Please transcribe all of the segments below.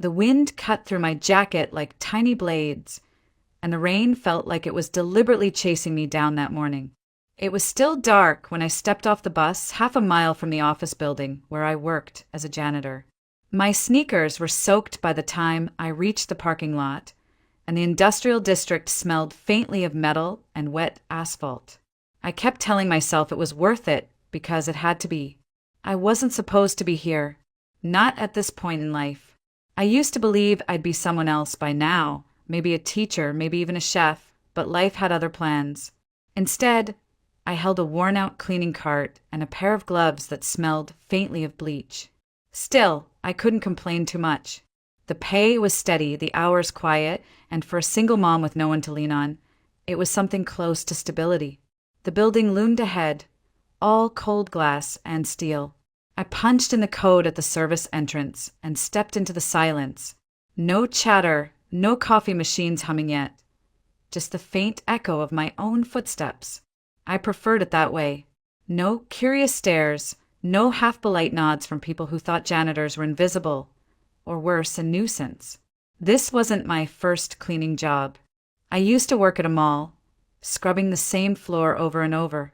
The wind cut through my jacket like tiny blades, and the rain felt like it was deliberately chasing me down that morning. It was still dark when I stepped off the bus half a mile from the office building where I worked as a janitor. My sneakers were soaked by the time I reached the parking lot, and the industrial district smelled faintly of metal and wet asphalt. I kept telling myself it was worth it because it had to be. I wasn't supposed to be here, not at this point in life. I used to believe I'd be someone else by now, maybe a teacher, maybe even a chef, but life had other plans. Instead, I held a worn-out cleaning cart and a pair of gloves that smelled faintly of bleach. Still, I couldn't complain too much. The pay was steady, the hours quiet, and for a single mom with no one to lean on, it was something close to stability. The building loomed ahead, all cold glass and steel. I punched in the code at the service entrance and stepped into the silence. No chatter, no coffee machines humming yet. Just the faint echo of my own footsteps. I preferred it that way. No curious stares, no half-polite nods from people who thought janitors were invisible, or worse, a nuisance. This wasn't my first cleaning job. I used to work at a mall, scrubbing the same floor over and over,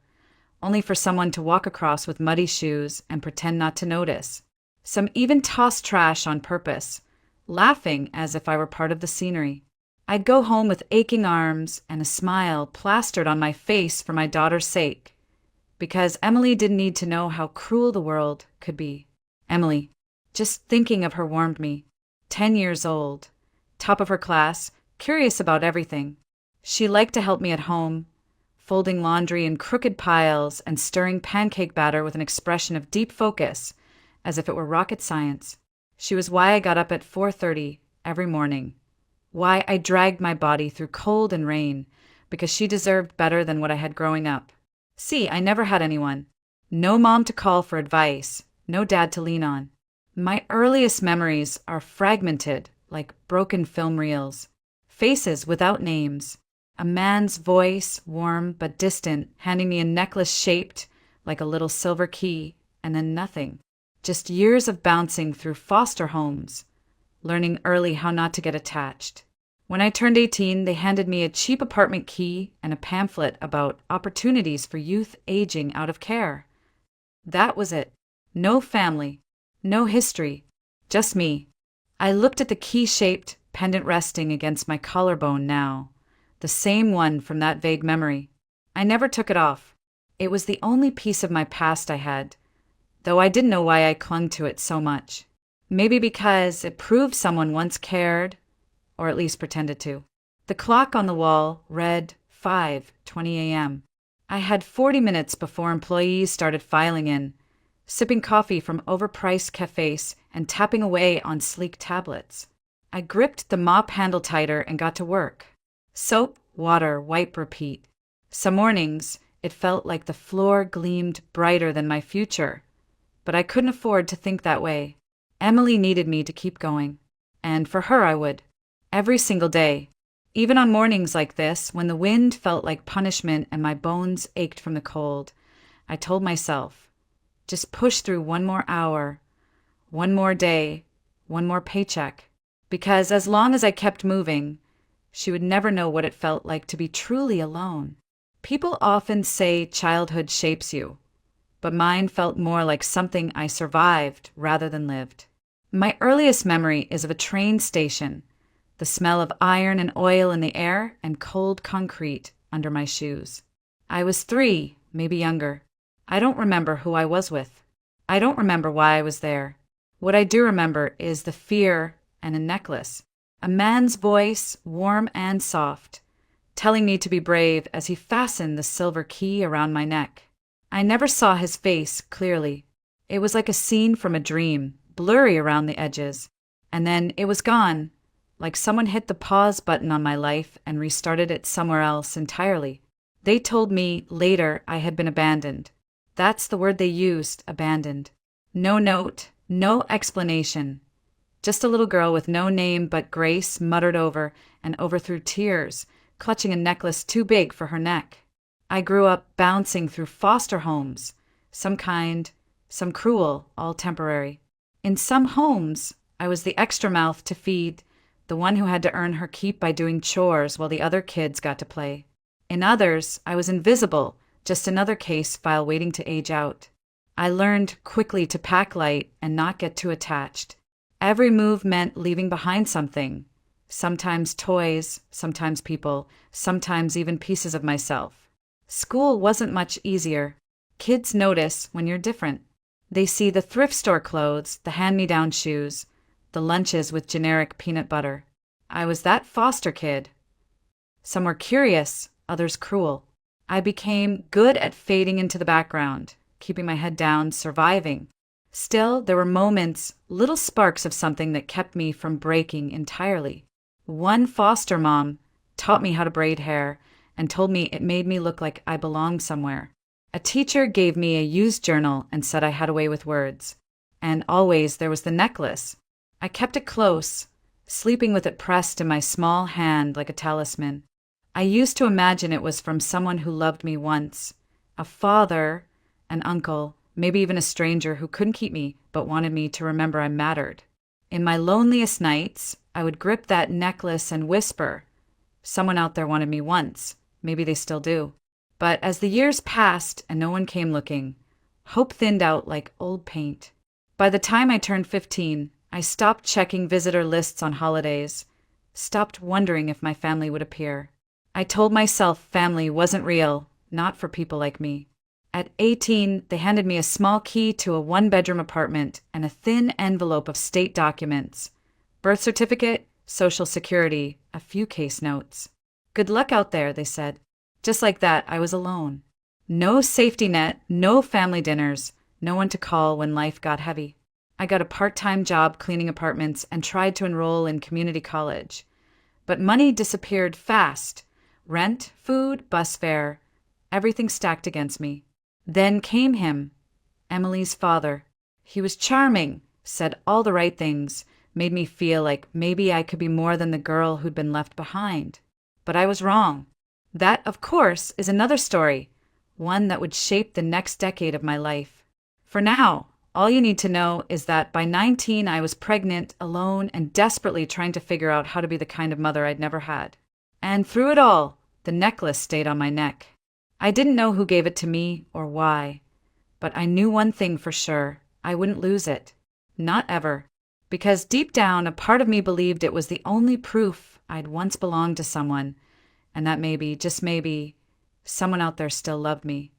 only for someone to walk across with muddy shoes and pretend not to notice. Some even tossed trash on purpose, laughing as if I were part of the scenery. I'd go home with aching arms and a smile plastered on my face for my daughter's sake, because Emily didn't need to know how cruel the world could be. Emily, just thinking of her warmed me. 10 years old, top of her class, curious about everything. She liked to help me at home, folding laundry in crooked piles and stirring pancake batter with an expression of deep focus, as if it were rocket science. She was why I got up at 4:30 every morning, why I dragged my body through cold and rain, because she deserved better than what I had growing up. See, I never had anyone. No mom to call for advice, no dad to lean on. My earliest memories are fragmented like broken film reels, faces without names. A man's voice, warm but distant, handing me a necklace shaped like a little silver key, and then nothing. Just years of bouncing through foster homes, learning early how not to get attached. When I turned 18, they handed me a cheap apartment key and a pamphlet about opportunities for youth aging out of care. That was it. No family, no history, just me. I looked at the key-shaped pendant resting against my collarbone now. The same one from that vague memory. I never took it off. It was the only piece of my past I had, though I didn't know why I clung to it so much. Maybe because it proved someone once cared, or at least pretended to. The clock on the wall read 5:20 a.m. I had 40 minutes before employees started filing in, sipping coffee from overpriced cafes and tapping away on sleek tablets. I gripped the mop handle tighter and got to work. Soap, water, wipe, repeat. Some mornings, it felt like the floor gleamed brighter than my future, but I couldn't afford to think that way. Emily needed me to keep going, and for her I would. Every single day, even on mornings like this, when the wind felt like punishment and my bones ached from the cold, I told myself, just push through one more hour, one more day, one more paycheck, because as long as I kept moving, she would never know what it felt like to be truly alone. People often say childhood shapes you, but mine felt more like something I survived rather than lived. My earliest memory is of a train station, the smell of iron and oil in the air and cold concrete under my shoes. I was 3, maybe younger. I don't remember who I was with. I don't remember why I was there. What I do remember is the fear and a necklace. A man's voice, warm and soft, telling me to be brave as he fastened the silver key around my neck. I never saw his face clearly. It was like a scene from a dream, blurry around the edges. And then it was gone, like someone hit the pause button on my life and restarted it somewhere else entirely. They told me later I had been abandoned. That's the word they used, abandoned. No note, no explanation. Just a little girl with no name but Grace muttered over and overthrew tears, clutching a necklace too big for her neck. I grew up bouncing through foster homes, some kind, some cruel, all temporary. In some homes, I was the extra mouth to feed, the one who had to earn her keep by doing chores while the other kids got to play. In others, I was invisible, just another case file waiting to age out. I learned quickly to pack light and not get too attached. Every move meant leaving behind something. Sometimes toys, sometimes people, sometimes even pieces of myself. School wasn't much easier. Kids notice when you're different. They see the thrift store clothes, the hand-me-down shoes, the lunches with generic peanut butter. I was that foster kid. Some were curious, others cruel. I became good at fading into the background, keeping my head down, surviving. Still, there were moments, little sparks of something that kept me from breaking entirely. One foster mom taught me how to braid hair and told me it made me look like I belonged somewhere. A teacher gave me a used journal and said I had a way with words. And always there was the necklace. I kept it close, sleeping with it pressed in my small hand like a talisman. I used to imagine it was from someone who loved me once, a father, an uncle, maybe even a stranger who couldn't keep me but wanted me to remember I mattered. In my loneliest nights, I would grip that necklace and whisper, "Someone out there wanted me once. Maybe they still do." But as the years passed and no one came looking, hope thinned out like old paint. By the time I turned 15, I stopped checking visitor lists on holidays, stopped wondering if my family would appear. I told myself family wasn't real, not for people like me. At 18, they handed me a small key to a one-bedroom apartment and a thin envelope of state documents. Birth certificate, social security, a few case notes. "Good luck out there," they said. Just like that, I was alone. No safety net, no family dinners, no one to call when life got heavy. I got a part-time job cleaning apartments and tried to enroll in community college. But money disappeared fast. Rent, food, bus fare, everything stacked against me. Then came him, Emily's father. He was charming, said all the right things, made me feel like maybe I could be more than the girl who'd been left behind. But I was wrong. That, of course, is another story, one that would shape the next decade of my life. For now, all you need to know is that by 19 I was pregnant, alone, and desperately trying to figure out how to be the kind of mother I'd never had. And through it all, the necklace stayed on my neck. I didn't know who gave it to me or why, but I knew one thing for sure. I wouldn't lose it. Not ever. Because deep down, a part of me believed it was the only proof I'd once belonged to someone, and that maybe, just maybe, someone out there still loved me.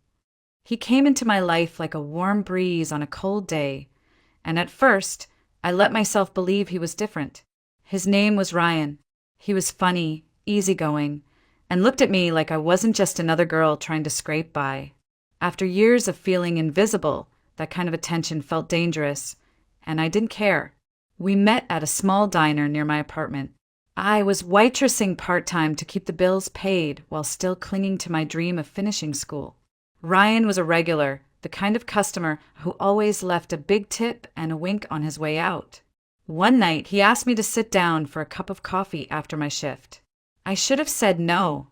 He came into my life like a warm breeze on a cold day, and at first, I let myself believe he was different. His name was Ryan. He was funny, easygoing, and looked at me like I wasn't just another girl trying to scrape by. After years of feeling invisible, that kind of attention felt dangerous, and I didn't care. We met at a small diner near my apartment. I was waitressing part-time to keep the bills paid while still clinging to my dream of finishing school. Ryan was a regular, the kind of customer who always left a big tip and a wink on his way out. One night, he asked me to sit down for a cup of coffee after my shift. I should have said no.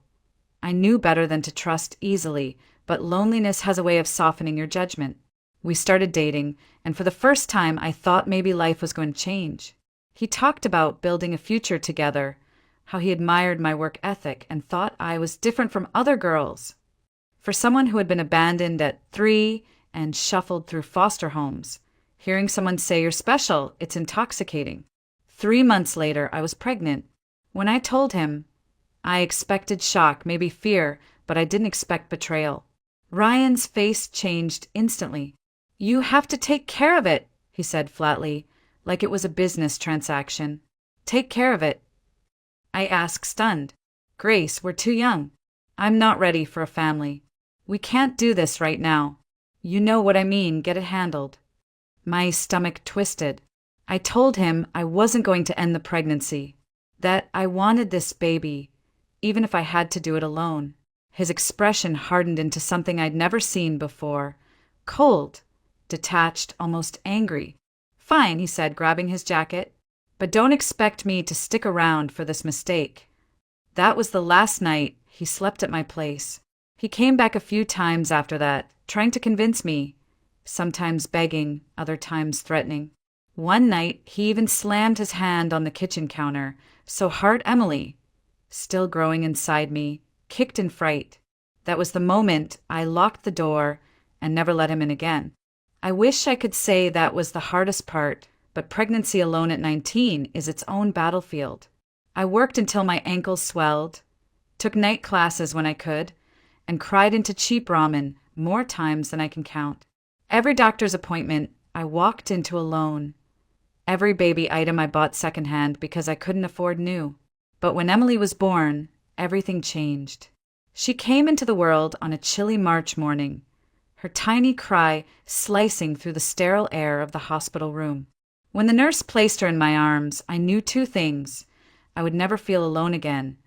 I knew better than to trust easily, but loneliness has a way of softening your judgment. We started dating, and for the first time, I thought maybe life was going to change. He talked about building a future together, how he admired my work ethic and thought I was different from other girls. For someone who had been abandoned at 3 and shuffled through foster homes, hearing someone say you're special, it's intoxicating. 3 months later, I was pregnant. When I told him, I expected shock, maybe fear, but I didn't expect betrayal. Ryan's face changed instantly. "You have to take care of it," he said flatly, like it was a business transaction. "Take care of it." I asked, stunned. "Grace, we're too young. I'm not ready for a family. We can't do this right now. You know what I mean, get it handled." My stomach twisted. I told him I wasn't going to end the pregnancy, that I wanted this baby, even if I had to do it alone. His expression hardened into something I'd never seen before. Cold, detached, almost angry. "Fine," he said, grabbing his jacket. "But don't expect me to stick around for this mistake." That was the last night he slept at my place. He came back a few times after that, trying to convince me, sometimes begging, other times threatening. One night, he even slammed his hand on the kitchen counter, so Heart Emily, still growing inside me, kicked in fright. That was the moment I locked the door and never let him in again. I wish I could say that was the hardest part, but pregnancy alone at 19 is its own battlefield. I worked until my ankles swelled, took night classes when I could, and cried into cheap ramen more times than I can count. Every doctor's appointment I walked into alone. Every baby item I bought secondhand because I couldn't afford new. But when Emily was born, everything changed. She came into the world on a chilly March morning, her tiny cry slicing through the sterile air of the hospital room. When the nurse placed her in my arms, I knew two things. I would never feel alone again,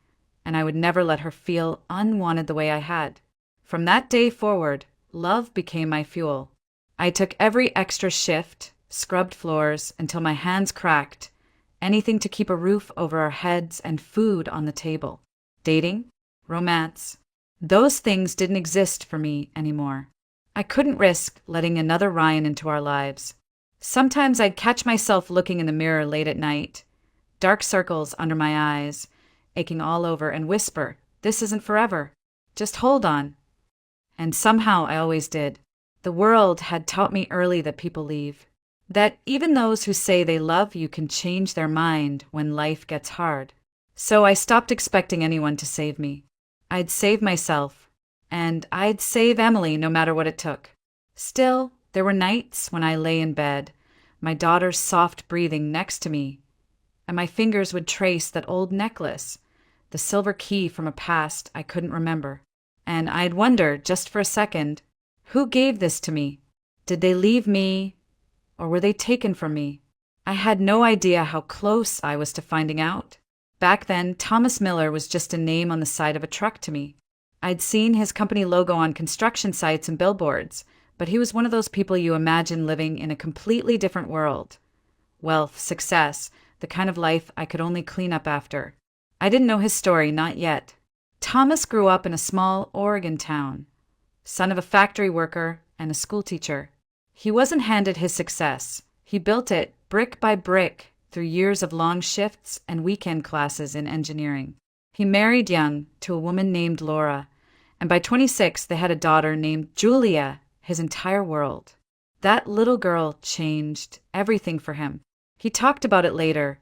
and I would never let her feel unwanted the way I had. From that day forward, love became my fuel. I took every extra shift, scrubbed floors until my hands cracked, anything to keep a roof over our heads and food on the table. Dating, romance, those things didn't exist for me anymore. I couldn't risk letting another Ryan into our lives. Sometimes I'd catch myself looking in the mirror late at night, dark circles under my eyes, aching all over, and whisper, "This isn't forever. Just hold on." And somehow I always did. The world had taught me early that people leave. That even those who say they love you can change their mind when life gets hard. So I stopped expecting anyone to save me. I'd save myself, and I'd save Emily no matter what it took. Still, there were nights when I lay in bed, my daughter's soft breathing next to me, and my fingers would trace that old necklace, the silver key from a past I couldn't remember. And I'd wonder, just for a second, who gave this to me? Did they leave me, or were they taken from me? I had no idea how close I was to finding out. Back then, Thomas Miller was just a name on the side of a truck to me. I'd seen his company logo on construction sites and billboards, but he was one of those people you imagine living in a completely different world. Wealth, success, the kind of life I could only clean up after. I didn't know his story, not yet. Thomas grew up in a small Oregon town, son of a factory worker and a schoolteacher. He wasn't handed his success. He built it brick by brick through years of long shifts and weekend classes in engineering. He married young to a woman named Laura, and by 26 they had a daughter named Julia, his entire world. That little girl changed everything for him. He talked about it later,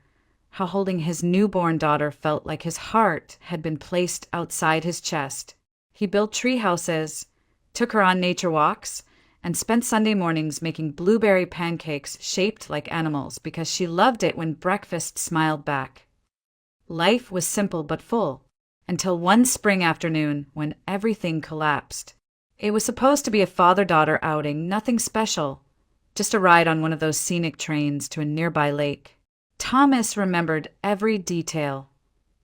how holding his newborn daughter felt like his heart had been placed outside his chest. He built tree houses, took her on nature walks, and spent Sunday mornings making blueberry pancakes shaped like animals because she loved it when breakfast smiled back. Life was simple but full, until one spring afternoon when everything collapsed. It was supposed to be a father-daughter outing, nothing special, just a ride on one of those scenic trains to a nearby lake. Thomas remembered every detail: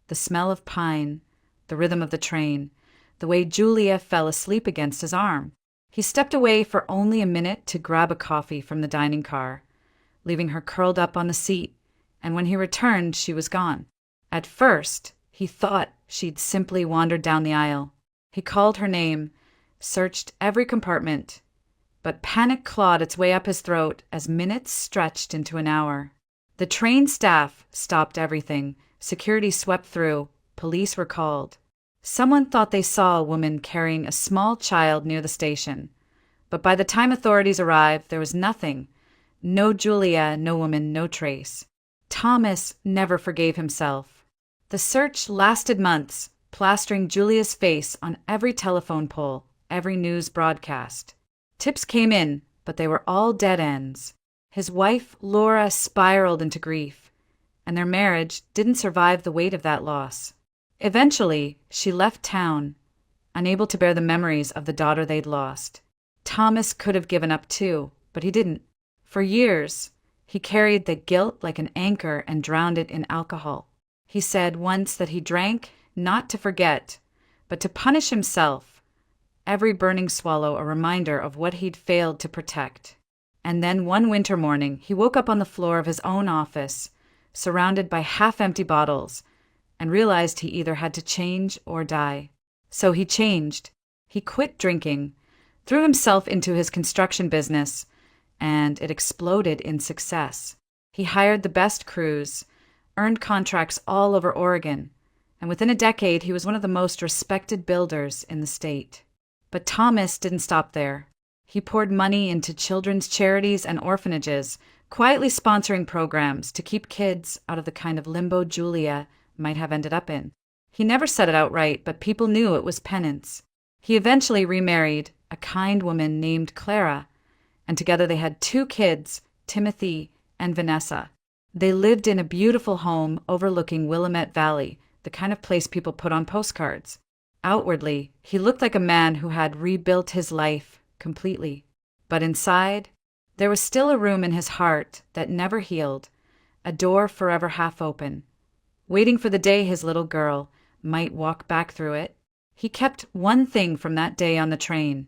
the smell of pine, the rhythm of the train, the way Julia fell asleep against his arm. He stepped away for only a minute to grab a coffee from the dining car, leaving her curled up on the seat, and when he returned, she was gone. At first, he thought she'd simply wandered down the aisle. He called her name, searched every compartment, but panic clawed its way up his throat as minutes stretched into an hour. The train staff stopped everything. Security swept through. Police were called. Someone thought they saw a woman carrying a small child near the station, but by the time authorities arrived, there was nothing. No Julia, no woman, no trace. Thomas never forgave himself. The search lasted months, plastering Julia's face on every telephone pole, every news broadcast. Tips came in, but they were all dead ends. His wife, Laura, spiraled into grief, and their marriage didn't survive the weight of that loss. Eventually, she left town, unable to bear the memories of the daughter they'd lost. Thomas could have given up too, but he didn't. For years, he carried the guilt like an anchor and drowned it in alcohol. He said once that he drank not to forget, but to punish himself, every burning swallow a reminder of what he'd failed to protect. And then one winter morning, he woke up on the floor of his own office, surrounded by half-empty bottles, and realized he either had to change or die. So he changed. He quit drinking, threw himself into his construction business, and it exploded in success. He hired the best crews, earned contracts all over Oregon, and within a decade he was one of the most respected builders in the state. But Thomas didn't stop there. He poured money into children's charities and orphanages, quietly sponsoring programs to keep kids out of the kind of limbo Julia might have ended up in. He never said it outright, but people knew it was penance. He eventually remarried a kind woman named Clara, and together they had 2 kids, Timothy and Vanessa. They lived in a beautiful home overlooking Willamette Valley, the kind of place people put on postcards. Outwardly, he looked like a man who had rebuilt his life completely. But inside, there was still a room in his heart that never healed, a door forever half open, waiting for the day his little girl might walk back through it. He kept one thing from that day on the train,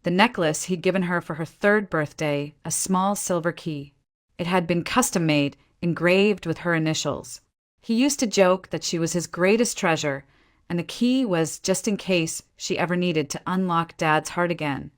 the necklace he'd given her for her 3rd birthday, a small silver key. It had been custom-made, engraved with her initials. He used to joke that she was his greatest treasure, and the key was just in case she ever needed to unlock Dad's heart again.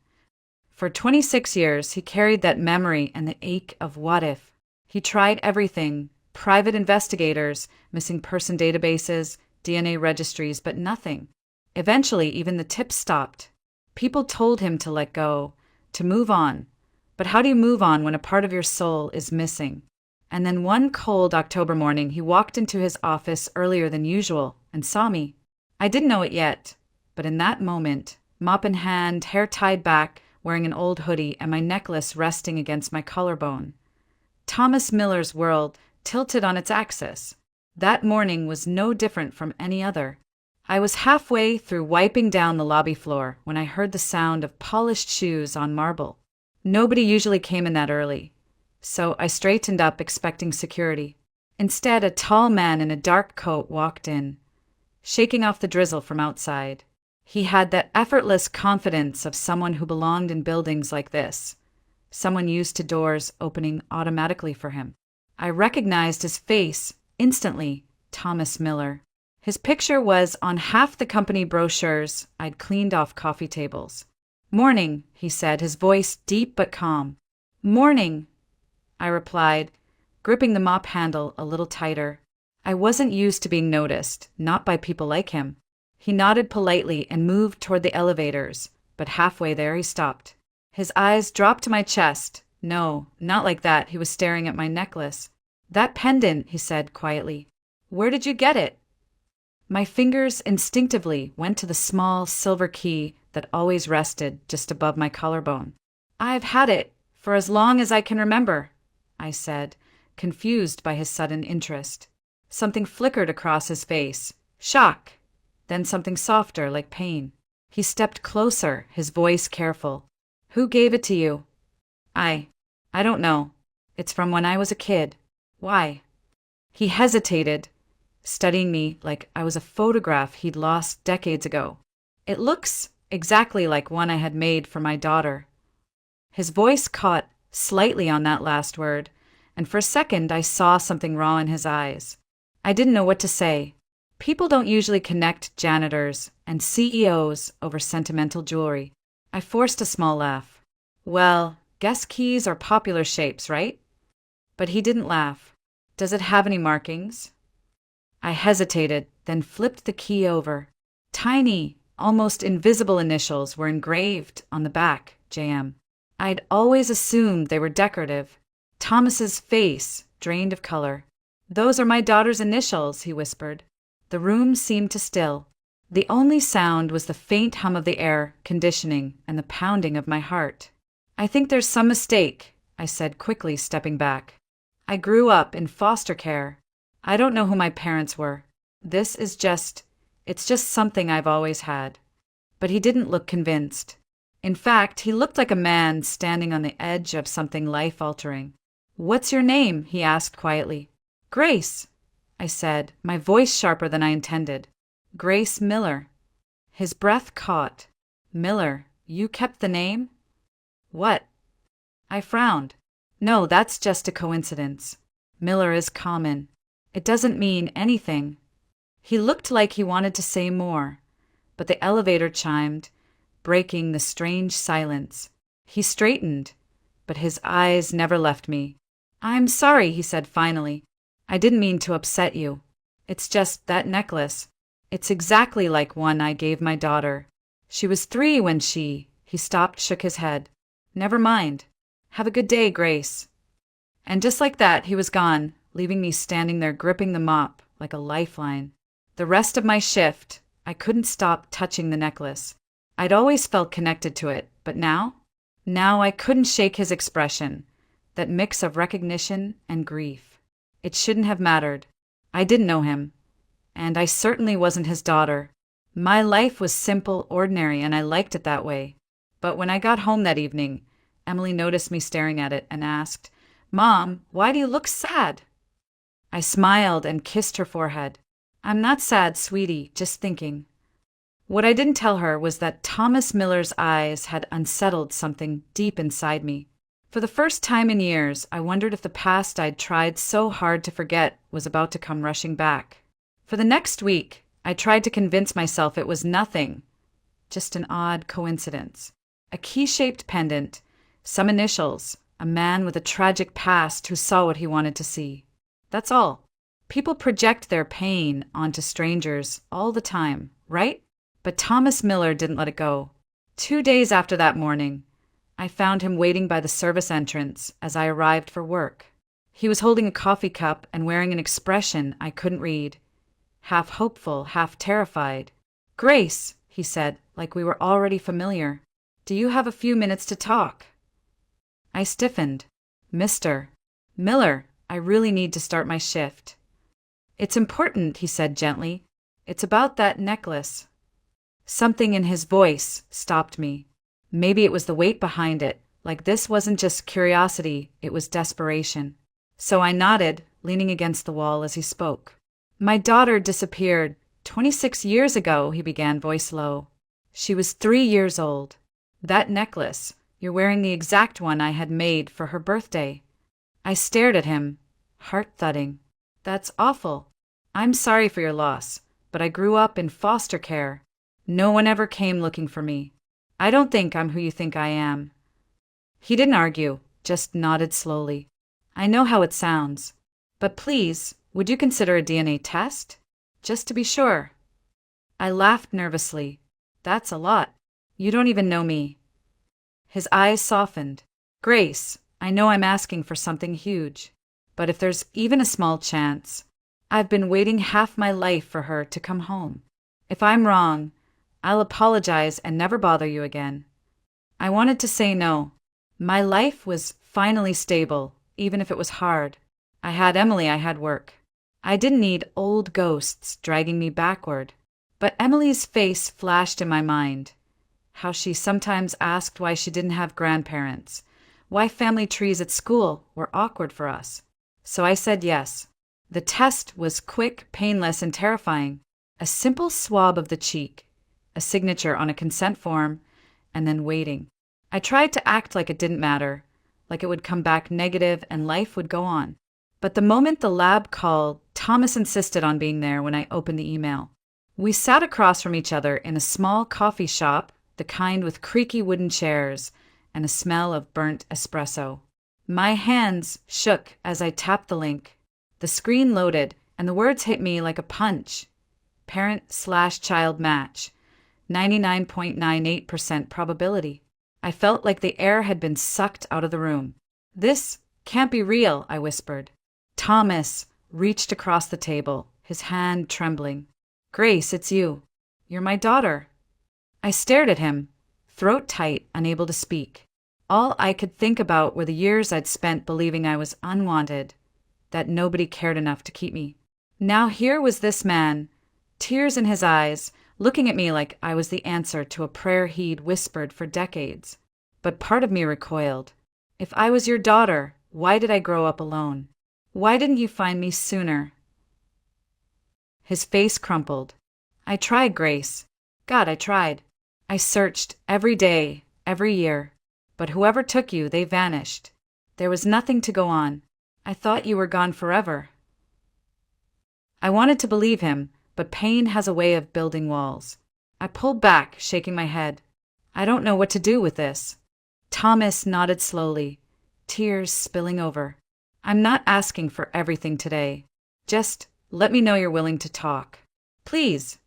For 26 years, he carried that memory and the ache of what if. He tried everything, private investigators, missing person databases, DNA registries, but nothing. Eventually, even the tips stopped. People told him to let go, to move on. But how do you move on when a part of your soul is missing? And then one cold October morning, he walked into his office earlier than usual and saw me. I didn't know it yet, but in that moment, mop in hand, hair tied back, wearing an old hoodie, and my necklace resting against my collarbone, Thomas Miller's world tilted on its axis. That morning was no different from any other. I was halfway through wiping down the lobby floor when I heard the sound of polished shoes on marble. Nobody usually came in that early, so I straightened up expecting security. Instead, a tall man in a dark coat walked in, shaking off the drizzle from outside. He had that effortless confidence of someone who belonged in buildings like this, someone used to doors opening automatically for him. I recognized his face instantly, Thomas Miller. His picture was on half the company brochures I'd cleaned off coffee tables. "Morning," he said, his voice deep but calm. "Morning," I replied, gripping the mop handle a little tighter. I wasn't used to being noticed, not by people like him. He nodded politely and moved toward the elevators, but halfway there he stopped. His eyes dropped to my chest. No, not like that. He was staring at my necklace. "That pendant," he said quietly. "Where did you get it?" My fingers instinctively went to the small silver key that always rested just above my collarbone. "I've had it for as long as I can remember," I said, confused by his sudden interest. Something flickered across his face. Shock. Then something softer, like pain. He stepped closer, his voice careful. "Who gave it to you?" I don't know. It's from when I was a kid." "Why?" He hesitated, studying me like I was a photograph he'd lost decades ago. "It looks exactly like one I had made for my daughter." His voice caught slightly on that last word, and for a second I saw something raw in his eyes. I didn't know what to say. People don't usually connect janitors and CEOs over sentimental jewelry. I forced a small laugh. "Well, guess keys are popular shapes, right?" But he didn't laugh. "Does it have any markings?" I hesitated, then flipped the key over. Tiny, almost invisible initials were engraved on the back, JM. I'd always assumed they were decorative. Thomas's face drained of color. "Those are my daughter's initials," he whispered. The room seemed to still. The only sound was the faint hum of the air conditioning and the pounding of my heart. "I think there's some mistake," I said quickly, stepping back. "I grew up in foster care. I don't know who my parents were. It's just something I've always had." But he didn't look convinced. In fact, he looked like a man standing on the edge of something life-altering. "What's your name?" he asked quietly. "Grace," I said, my voice sharper than I intended. "Grace Miller." His breath caught. "Miller, you kept the name?" "What?" I frowned. "No, that's just a coincidence. Miller is common. It doesn't mean anything." He looked like he wanted to say more, but the elevator chimed, breaking the strange silence. He straightened, but his eyes never left me. I'm sorry, he said finally. I didn't mean to upset you. It's just that necklace. It's exactly like one I gave my daughter. She was 3 when he stopped, shook his head. Never mind. Have a good day, Grace. And just like that, he was gone, leaving me standing there gripping the mop like a lifeline. The rest of my shift, I couldn't stop touching the necklace. I'd always felt connected to it, but now I couldn't shake his expression, that mix of recognition and grief. It shouldn't have mattered. I didn't know him, and I certainly wasn't his daughter. My life was simple, ordinary, and I liked it that way. But when I got home that evening, Emily noticed me staring at it and asked, "Mom, why do you look sad?" I smiled and kissed her forehead. "I'm not sad, sweetie, just thinking." What I didn't tell her was that Thomas Miller's eyes had unsettled something deep inside me. For the first time in years, I wondered if the past I'd tried so hard to forget was about to come rushing back. For the next week, I tried to convince myself it was nothing, just an odd coincidence. A key-shaped pendant, some initials, a man with a tragic past who saw what he wanted to see. That's all. People project their pain onto strangers all the time, right? But Thomas Miller didn't let it go. 2 days after that morning, I found him waiting by the service entrance as I arrived for work. He was holding a coffee cup and wearing an expression I couldn't read. Half hopeful, half terrified. "Grace," he said, like we were already familiar. "Do you have a few minutes to talk?" I stiffened. "Mr. Miller, I really need to start my shift." "It's important," he said gently. "It's about that necklace." Something in his voice stopped me. Maybe it was the weight behind it, like this wasn't just curiosity, it was desperation. So I nodded, leaning against the wall as he spoke. "My daughter disappeared 26 years ago," he began, voice low. "She was 3 years old. That necklace, you're wearing the exact one I had made for her birthday." I stared at him, heart thudding. "That's awful. I'm sorry for your loss, but I grew up in foster care. No one ever came looking for me. I don't think I'm who you think I am." He didn't argue, just nodded slowly. "I know how it sounds. But please, would you consider a DNA test? Just to be sure." I laughed nervously. "That's a lot. You don't even know me." His eyes softened. "Grace, I know I'm asking for something huge, but if there's even a small chance, I've been waiting half my life for her to come home. If I'm wrong, I'll apologize and never bother you again." I wanted to say no. My life was finally stable, even if it was hard. I had Emily, I had work. I didn't need old ghosts dragging me backward. But Emily's face flashed in my mind. How she sometimes asked why she didn't have grandparents, why family trees at school were awkward for us. So I said yes. The test was quick, painless, and terrifying. A simple swab of the cheek, a signature on a consent form, and then waiting. I tried to act like it didn't matter, like it would come back negative and life would go on. But the moment the lab called, Thomas insisted on being there when I opened the email. We sat across from each other in a small coffee shop, the kind with creaky wooden chairs and a smell of burnt espresso. My hands shook as I tapped the link. The screen loaded, and the words hit me like a punch. Parent/child match. 99.98% probability. I felt like the air had been sucked out of the room. "This can't be real," I whispered. Thomas reached across the table, his hand trembling. "Grace, it's you. You're my daughter." I stared at him, throat tight, unable to speak. All I could think about were the years I'd spent believing I was unwanted, that nobody cared enough to keep me. Now here was this man, tears in his eyes, looking at me like I was the answer to a prayer he'd whispered for decades. But part of me recoiled. If I was your daughter, why did I grow up alone? Why didn't you find me sooner? His face crumpled. "I tried, Grace. God, I tried. I searched every day, every year. But whoever took you, they vanished. There was nothing to go on. I thought you were gone forever." I wanted to believe him, but pain has a way of building walls. I pulled back, shaking my head. "I don't know what to do with this." Thomas nodded slowly, tears spilling over. I'm not asking for everything today. Just let me know you're willing to talk. Please.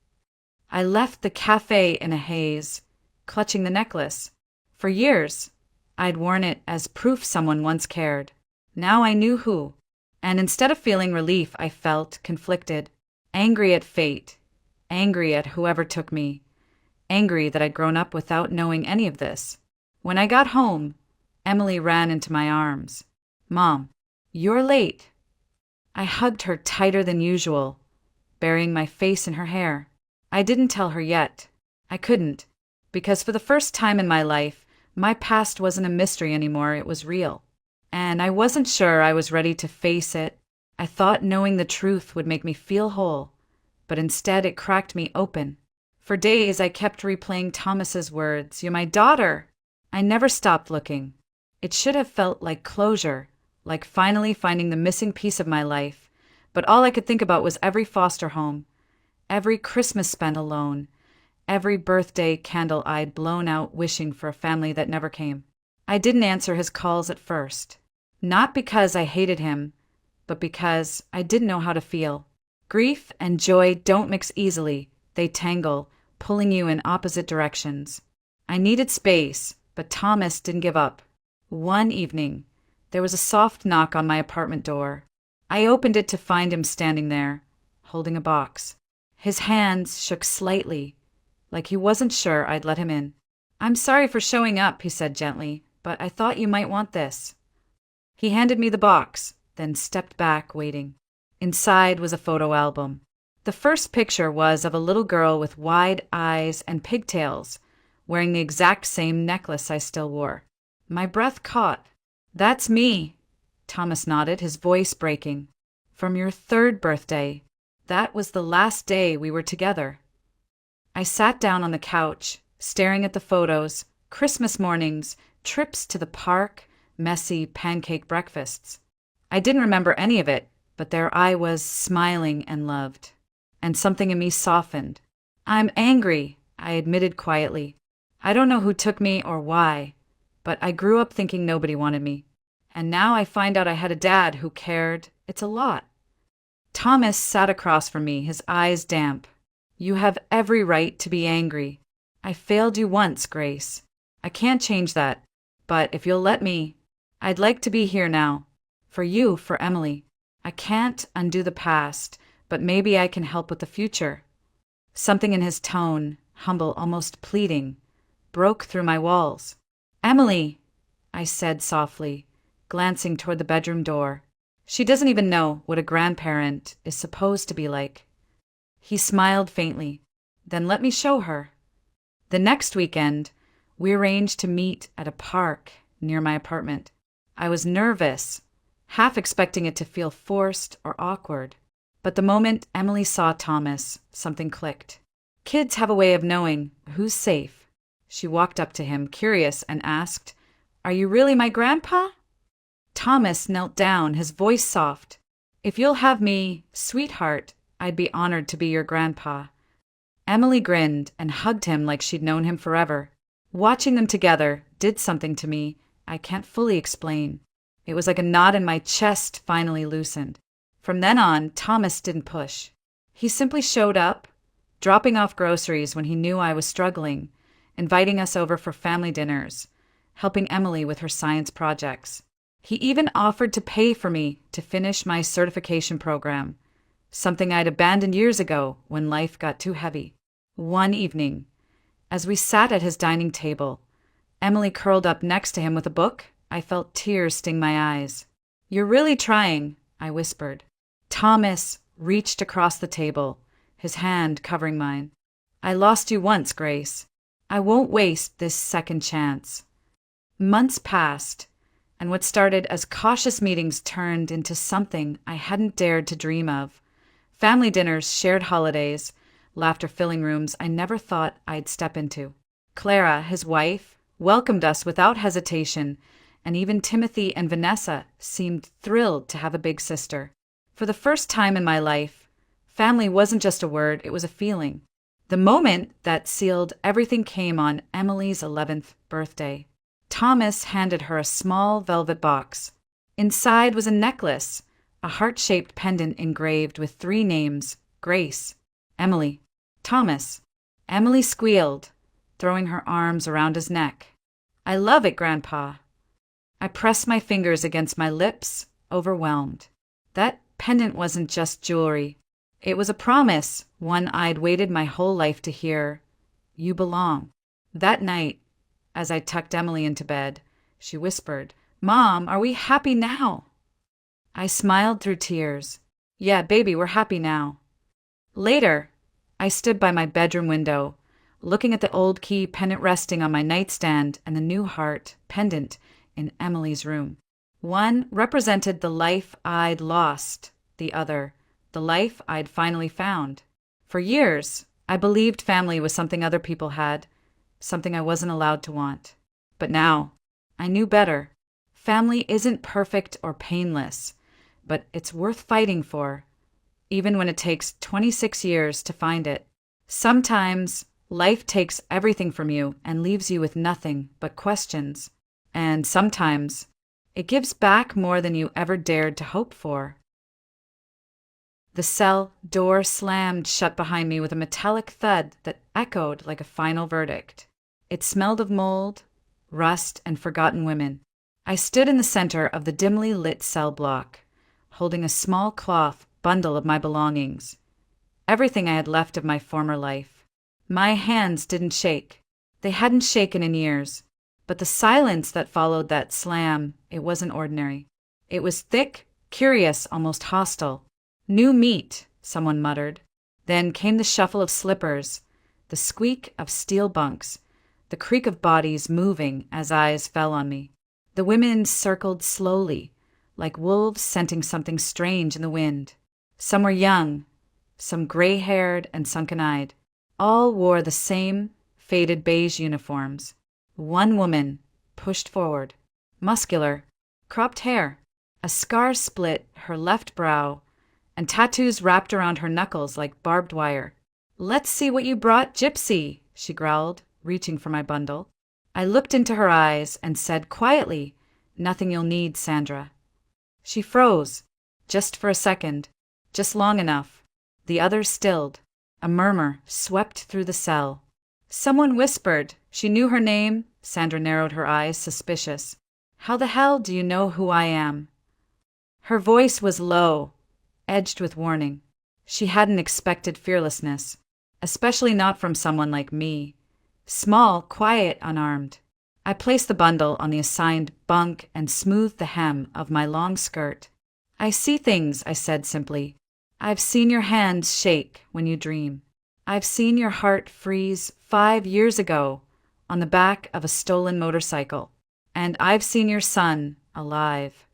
I left the cafe in a haze, clutching the necklace. For years, I'd worn it as proof someone once cared. Now I knew who. And instead of feeling relief, I felt conflicted. Angry at fate. Angry at whoever took me. Angry that I'd grown up without knowing any of this. When I got home, Emily ran into my arms. Mom, you're late. I hugged her tighter than usual, burying my face in her hair. I didn't tell her yet. I couldn't, because for the first time in my life, my past wasn't a mystery anymore, it was real. And I wasn't sure I was ready to face it. I thought knowing the truth would make me feel whole, but instead it cracked me open. For days I kept replaying Thomas's words, "You're my daughter." I never stopped looking. It should have felt like closure, like finally finding the missing piece of my life, but all I could think about was every foster home, every Christmas spent alone, every birthday candle I'd blown out wishing for a family that never came. I didn't answer his calls at first. Not because I hated him, but because I didn't know how to feel. Grief and joy don't mix easily. They tangle, pulling you in opposite directions. I needed space, but Thomas didn't give up. One evening, there was a soft knock on my apartment door. I opened it to find him standing there, holding a box. His hands shook slightly, like he wasn't sure I'd let him in. "I'm sorry for showing up," he said gently, "but I thought you might want this." He handed me the box, then stepped back, waiting. Inside was a photo album. The first picture was of a little girl with wide eyes and pigtails, wearing the exact same necklace I still wore. My breath caught. "That's me," Thomas nodded, his voice breaking. "From your 3rd birthday. That was the last day we were together." I sat down on the couch, staring at the photos, Christmas mornings, trips to the park, messy pancake breakfasts. I didn't remember any of it, but there I was, smiling and loved. And something in me softened. "I'm angry," I admitted quietly. "I don't know who took me or why, but I grew up thinking nobody wanted me. And now I find out I had a dad who cared. It's a lot." Thomas sat across from me, his eyes damp. "You have every right to be angry. I failed you once, Grace. I can't change that, but if you'll let me, I'd like to be here now. For you, for Emily. I can't undo the past, but maybe I can help with the future." Something in his tone, humble, almost pleading, broke through my walls. "Emily," I said softly, glancing toward the bedroom door. "She doesn't even know what a grandparent is supposed to be like." He smiled faintly. "Then let me show her." The next weekend, we arranged to meet at a park near my apartment. I was nervous, half expecting it to feel forced or awkward. But the moment Emily saw Thomas, something clicked. Kids have a way of knowing who's safe. She walked up to him, curious, and asked, "Are you really my grandpa?" Thomas knelt down, his voice soft. "If you'll have me, sweetheart, I'd be honored to be your grandpa." Emily grinned and hugged him like she'd known him forever. Watching them together did something to me I can't fully explain. It was like a knot in my chest finally loosened. From then on, Thomas didn't push. He simply showed up, dropping off groceries when he knew I was struggling, inviting us over for family dinners, helping Emily with her science projects. He even offered to pay for me to finish my certification program, something I'd abandoned years ago when life got too heavy. One evening, as we sat at his dining table, Emily curled up next to him with a book. I felt tears sting my eyes. "You're really trying," I whispered. Thomas reached across the table, his hand covering mine. "I lost you once, Grace. I won't waste this second chance." Months passed, and what started as cautious meetings turned into something I hadn't dared to dream of. Family dinners, shared holidays, laughter-filling rooms I never thought I'd step into. Clara, his wife, welcomed us without hesitation, and even Timothy and Vanessa seemed thrilled to have a big sister. For the first time in my life, family wasn't just a word, it was a feeling. The moment that sealed everything came on Emily's 11th birthday. Thomas handed her a small velvet box. Inside was a necklace, a heart-shaped pendant engraved with 3 names: Grace, Emily, Thomas. Emily squealed, throwing her arms around his neck. "I love it, Grandpa." I pressed my fingers against my lips, overwhelmed. That pendant wasn't just jewelry. It was a promise, one I'd waited my whole life to hear. "You belong." That night, as I tucked Emily into bed, she whispered, "Mom, are we happy now?" I smiled through tears. "Yeah, baby, we're happy now." Later, I stood by my bedroom window, looking at the old key pendant resting on my nightstand and the new heart pendant in Emily's room. One represented the life I'd lost, the other, the life I'd finally found. For years, I believed family was something other people had, something I wasn't allowed to want. But now, I knew better. Family isn't perfect or painless, but it's worth fighting for, even when it takes 26 years to find it. Sometimes, life takes everything from you and leaves you with nothing but questions. And sometimes, it gives back more than you ever dared to hope for. The cell door slammed shut behind me with a metallic thud that echoed like a final verdict. It smelled of mold, rust, and forgotten women. I stood in the center of the dimly lit cell block, holding a small cloth bundle of my belongings, everything I had left of my former life. My hands didn't shake. They hadn't shaken in years. But the silence that followed that slam, it wasn't ordinary. It was thick, curious, almost hostile. "New meat," someone muttered. Then came the shuffle of slippers, the squeak of steel bunks, the creak of bodies moving as eyes fell on me. The women circled slowly, like wolves scenting something strange in the wind. Some were young, some gray-haired and sunken-eyed. All wore the same faded beige uniforms. One woman pushed forward, muscular, cropped hair, a scar split her left brow, and tattoos wrapped around her knuckles like barbed wire. "Let's see what you brought, Gypsy," she growled, reaching for my bundle. I looked into her eyes and said quietly, "Nothing you'll need, Sandra." She froze, just for a second, just long enough. The others stilled. A murmur swept through the cell. Someone whispered. She knew her name. Sandra narrowed her eyes, suspicious. "How the hell do you know who I am?" Her voice was low, edged with warning. She hadn't expected fearlessness, especially not from someone like me. Small, quiet, unarmed. I placed the bundle on the assigned bunk and smoothed the hem of my long skirt. "I see things," I said simply. "I've seen your hands shake when you dream. I've seen your heart freeze 5 years ago on the back of a stolen motorcycle. And I've seen your son alive."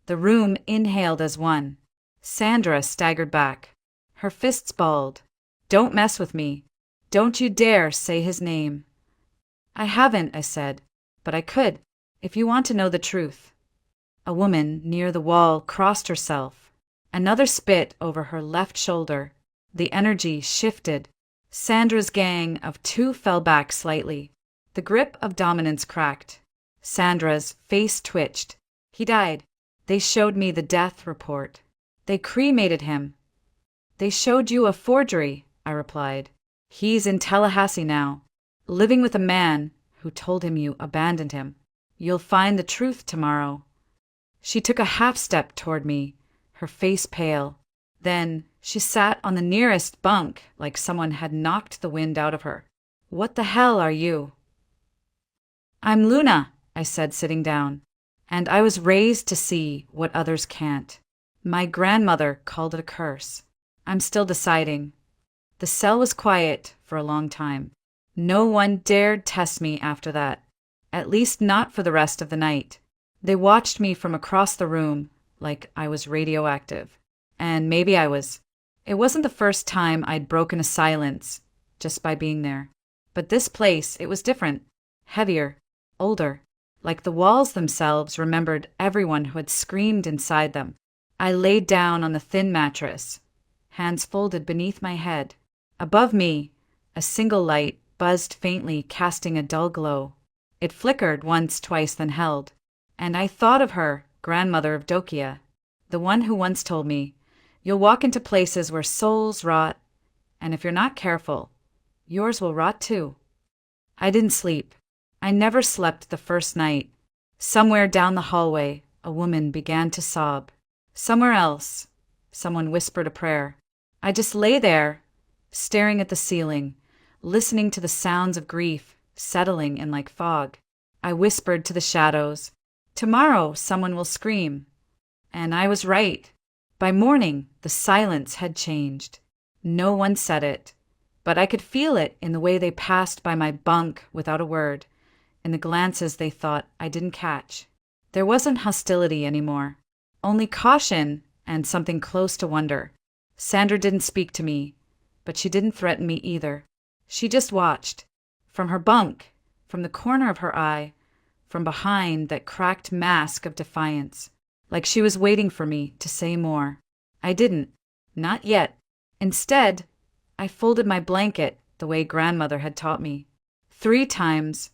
The room inhaled as one. Sandra staggered back. Her fists balled. "Don't mess with me. Don't you dare say his name." "I haven't," I said, "but I could, if you want to know the truth." A woman near the wall crossed herself. Another spit over her left shoulder. The energy shifted. Sandra's gang of 2 fell back slightly. The grip of dominance cracked. Sandra's face twitched. "He died. They showed me the death report. They cremated him." "They showed you a forgery," I replied. "He's in Tallahassee now, living with a man who told him you abandoned him. You'll find the truth tomorrow." She took a half step toward me, her face pale. Then she sat on the nearest bunk like someone had knocked the wind out of her. "What the hell are you?" "I'm Luna," I said, sitting down. "And I was raised to see what others can't. My grandmother called it a curse. I'm still deciding." The cell was quiet for a long time. No one dared test me after that, at least not for the rest of the night. They watched me from across the room like I was radioactive. And maybe I was. It wasn't the first time I'd broken a silence just by being there. But this place, it was different. Heavier. Older. Like the walls themselves remembered everyone who had screamed inside them. I laid down on the thin mattress, hands folded beneath my head. Above me, a single light buzzed faintly, casting a dull glow. It flickered once, twice, then held. And I thought of her grandmother of Dokia, the one who once told me, "You'll walk into places where souls rot, and if you're not careful, yours will rot too." I didn't sleep. I never slept the first night. Somewhere down the hallway, a woman began to sob. Somewhere else, someone whispered a prayer. I just lay there, staring at the ceiling, listening to the sounds of grief settling in like fog. I whispered to the shadows, "Tomorrow someone will scream." And I was right. By morning, the silence had changed. No one said it, but I could feel it in the way they passed by my bunk without a word, in the glances they thought I didn't catch. There wasn't hostility anymore, only caution and something close to wonder. Sandra didn't speak to me, but she didn't threaten me either. She just watched. From her bunk, from the corner of her eye, from behind that cracked mask of defiance, like she was waiting for me to say more. I didn't. Not yet. Instead, I folded my blanket the way grandmother had taught me. 3 times,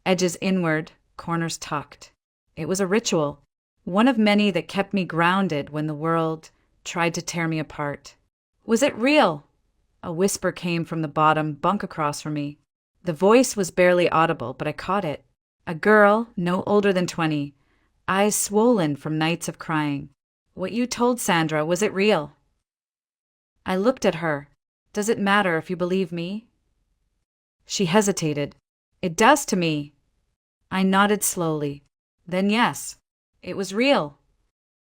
edges inward, corners tucked. It was a ritual, one of many that kept me grounded when the world tried to tear me apart. Was it real? A whisper came from the bottom bunk across from me. The voice was barely audible, but I caught it. A girl, no older than 20, eyes swollen from nights of crying. "What you told Sandra, was it real?" I looked at her. "Does it matter if you believe me?" She hesitated. "It does to me." I nodded slowly. Then yes, it was real.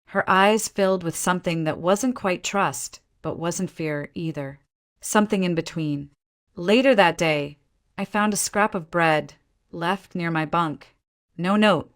Her eyes filled with something that wasn't quite trust, but wasn't fear either. Something in between. Later that day, I found a scrap of bread left near my bunk. No note,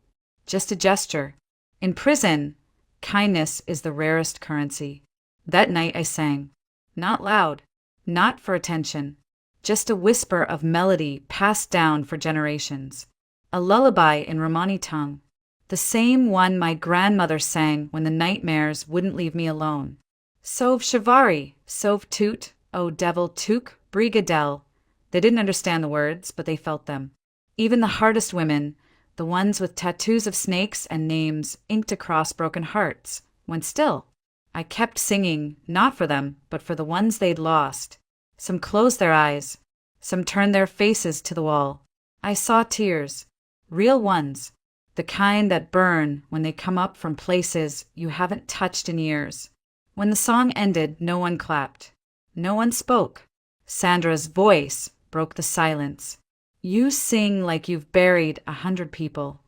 just a gesture. In prison, kindness is the rarest currency. That night I sang. Not loud, not for attention, just a whisper of melody passed down for generations. A lullaby in Romani tongue, the same one my grandmother sang when the nightmares wouldn't leave me alone. Sov shivari, sov toot, o devil tuk, brigadel. They didn't understand the words, but they felt them. Even the hardest women, the ones with tattoos of snakes and names inked across broken hearts, went still. I kept singing, not for them, but for the ones they'd lost. Some closed their eyes. Some turned their faces to the wall. I saw tears. Real ones. The kind that burn when they come up from places you haven't touched in years. When the song ended, no one clapped. No one spoke. Sandra's voice broke the silence. "You sing like you've buried 100 people."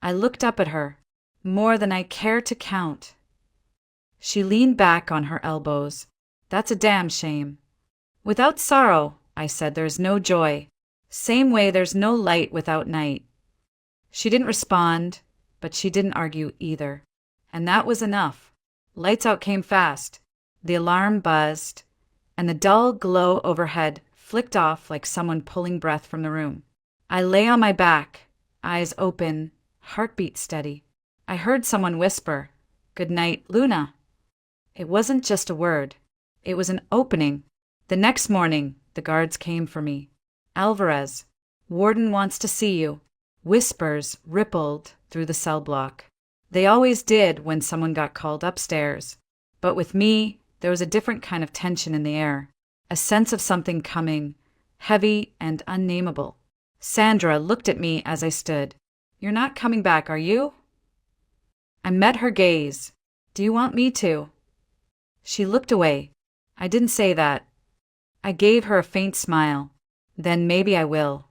I looked up at her, more than I care to count. She leaned back on her elbows. "That's a damn shame." "Without sorrow," I said, "there's no joy. Same way there's no light without night." She didn't respond, but she didn't argue either. And that was enough. Lights out came fast. The alarm buzzed, and the dull glow overhead flicked off like someone pulling breath from the room. I lay on my back, eyes open, heartbeat steady. I heard someone whisper, "Good night, Luna." It wasn't just a word. It was an opening. The next morning, the guards came for me. "Alvarez, warden wants to see you." Whispers rippled through the cell block. They always did when someone got called upstairs. But with me, there was a different kind of tension in the air. A sense of something coming, heavy and unnameable. Sandra looked at me as I stood. "You're not coming back, are you?" I met her gaze. "Do you want me to?" She looked away. I didn't say that. I gave her a faint smile. "Then maybe I will."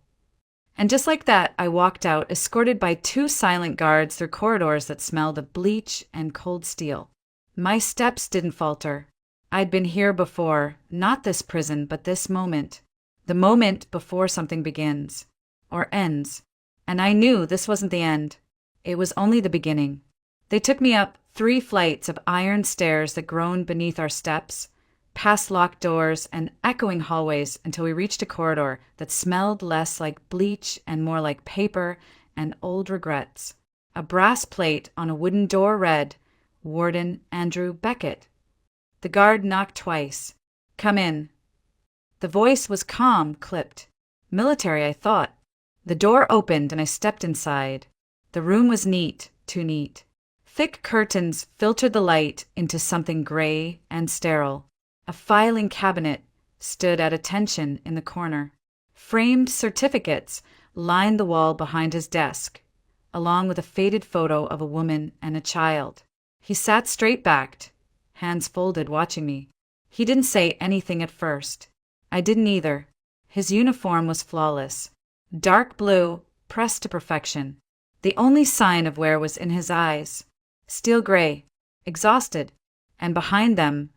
And just like that, I walked out, escorted by 2 silent guards through corridors that smelled of bleach and cold steel. My steps didn't falter. I'd been here before, not this prison, but this moment. The moment before something begins. Or ends. And I knew this wasn't the end. It was only the beginning. They took me up 3 flights of iron stairs that groaned beneath our steps, past locked doors and echoing hallways until we reached a corridor that smelled less like bleach and more like paper and old regrets. A brass plate on a wooden door read, "Warden Andrew Beckett." The guard knocked twice. "Come in." The voice was calm, clipped. Military, I thought. The door opened and I stepped inside. The room was neat, too neat. Thick curtains filtered the light into something gray and sterile. A filing cabinet stood at attention in the corner. Framed certificates lined the wall behind his desk, along with a faded photo of a woman and a child. He sat straight-backed, hands folded, watching me. He didn't say anything at first. I didn't either. His uniform was flawless. Dark blue, pressed to perfection. The only sign of wear was in his eyes. Steel gray, exhausted, and behind them,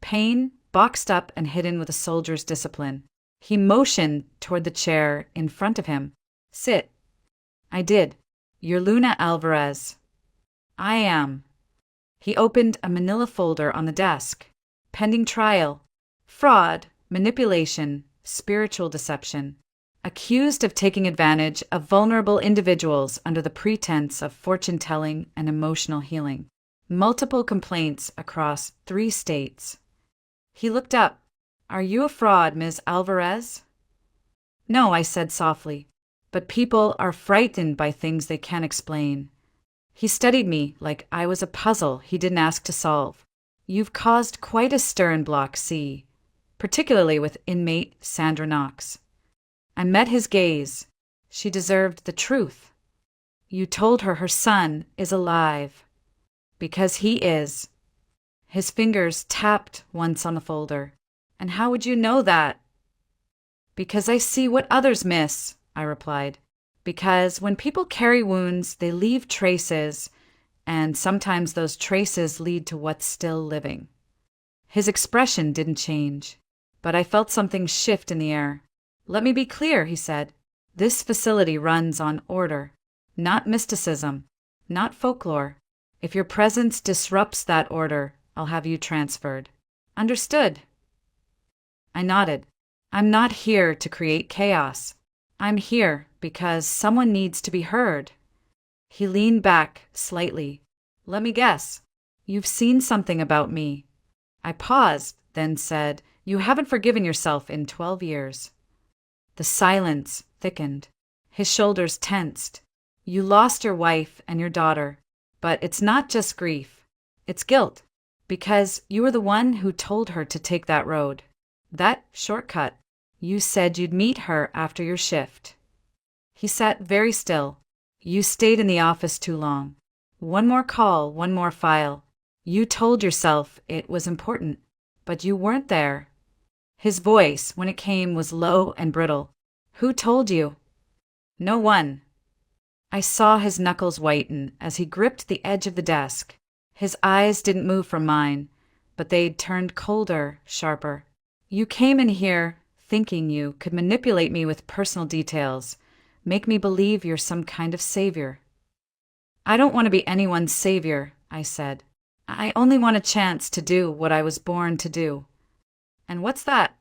pain boxed up and hidden with a soldier's discipline. He motioned toward the chair in front of him. Sit. I did. You're Luna Alvarez. I am. He opened a manila folder on the desk. Pending trial. Fraud, manipulation, spiritual deception. Accused of taking advantage of vulnerable individuals under the pretense of fortune-telling and emotional healing. Multiple complaints across 3 states. He looked up. Are you a fraud, Ms. Alvarez? No, I said softly, but people are frightened by things they can't explain. He studied me like I was a puzzle he didn't ask to solve. You've caused quite a stir in Block C, particularly with inmate Sandra Knox. I met his gaze. She deserved the truth. You told her her son is alive. Because he is. His fingers tapped once on the folder. And how would you know that? Because I see what others miss, I replied. Because when people carry wounds, they leave traces, and sometimes those traces lead to what's still living. His expression didn't change, but I felt something shift in the air. Let me be clear, he said. This facility runs on order, not mysticism, not folklore. If your presence disrupts that order, I'll have you transferred. Understood? I nodded. I'm not here to create chaos. I'm here because someone needs to be heard. He leaned back slightly. Let me guess. You've seen something about me. I paused, then said, You haven't forgiven yourself in 12 years. The silence thickened. His shoulders tensed. You lost your wife and your daughter, but it's not just grief. It's guilt, because you were the one who told her to take that road. That shortcut. You said you'd meet her after your shift. He sat very still. You stayed in the office too long. One more call, one more file. You told yourself it was important, but you weren't there. His voice, when it came, was low and brittle. Who told you? No one. I saw his knuckles whiten as he gripped the edge of the desk. His eyes didn't move from mine, but they'd turned colder, sharper. You came in here thinking you could manipulate me with personal details, make me believe you're some kind of savior. I don't want to be anyone's savior, I said. I only want a chance to do what I was born to do. And what's that?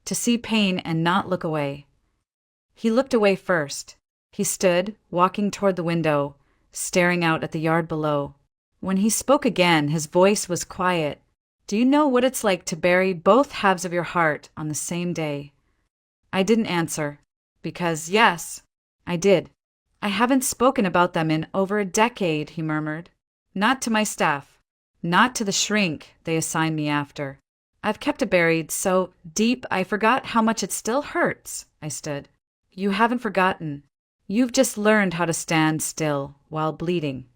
To see pain and not look away. He looked away first. He stood, walking toward the window, staring out at the yard below. When he spoke again, his voice was quiet. Do you know what it's like to bury both halves of your heart on the same day? I didn't answer, because yes, I did. I haven't spoken about them in over a decade, he murmured. Not to my staff, not to the shrink they assigned me after. I've kept it buried so deep I forgot how much it still hurts, I stood. You haven't forgotten. You've just learned how to stand still while bleeding.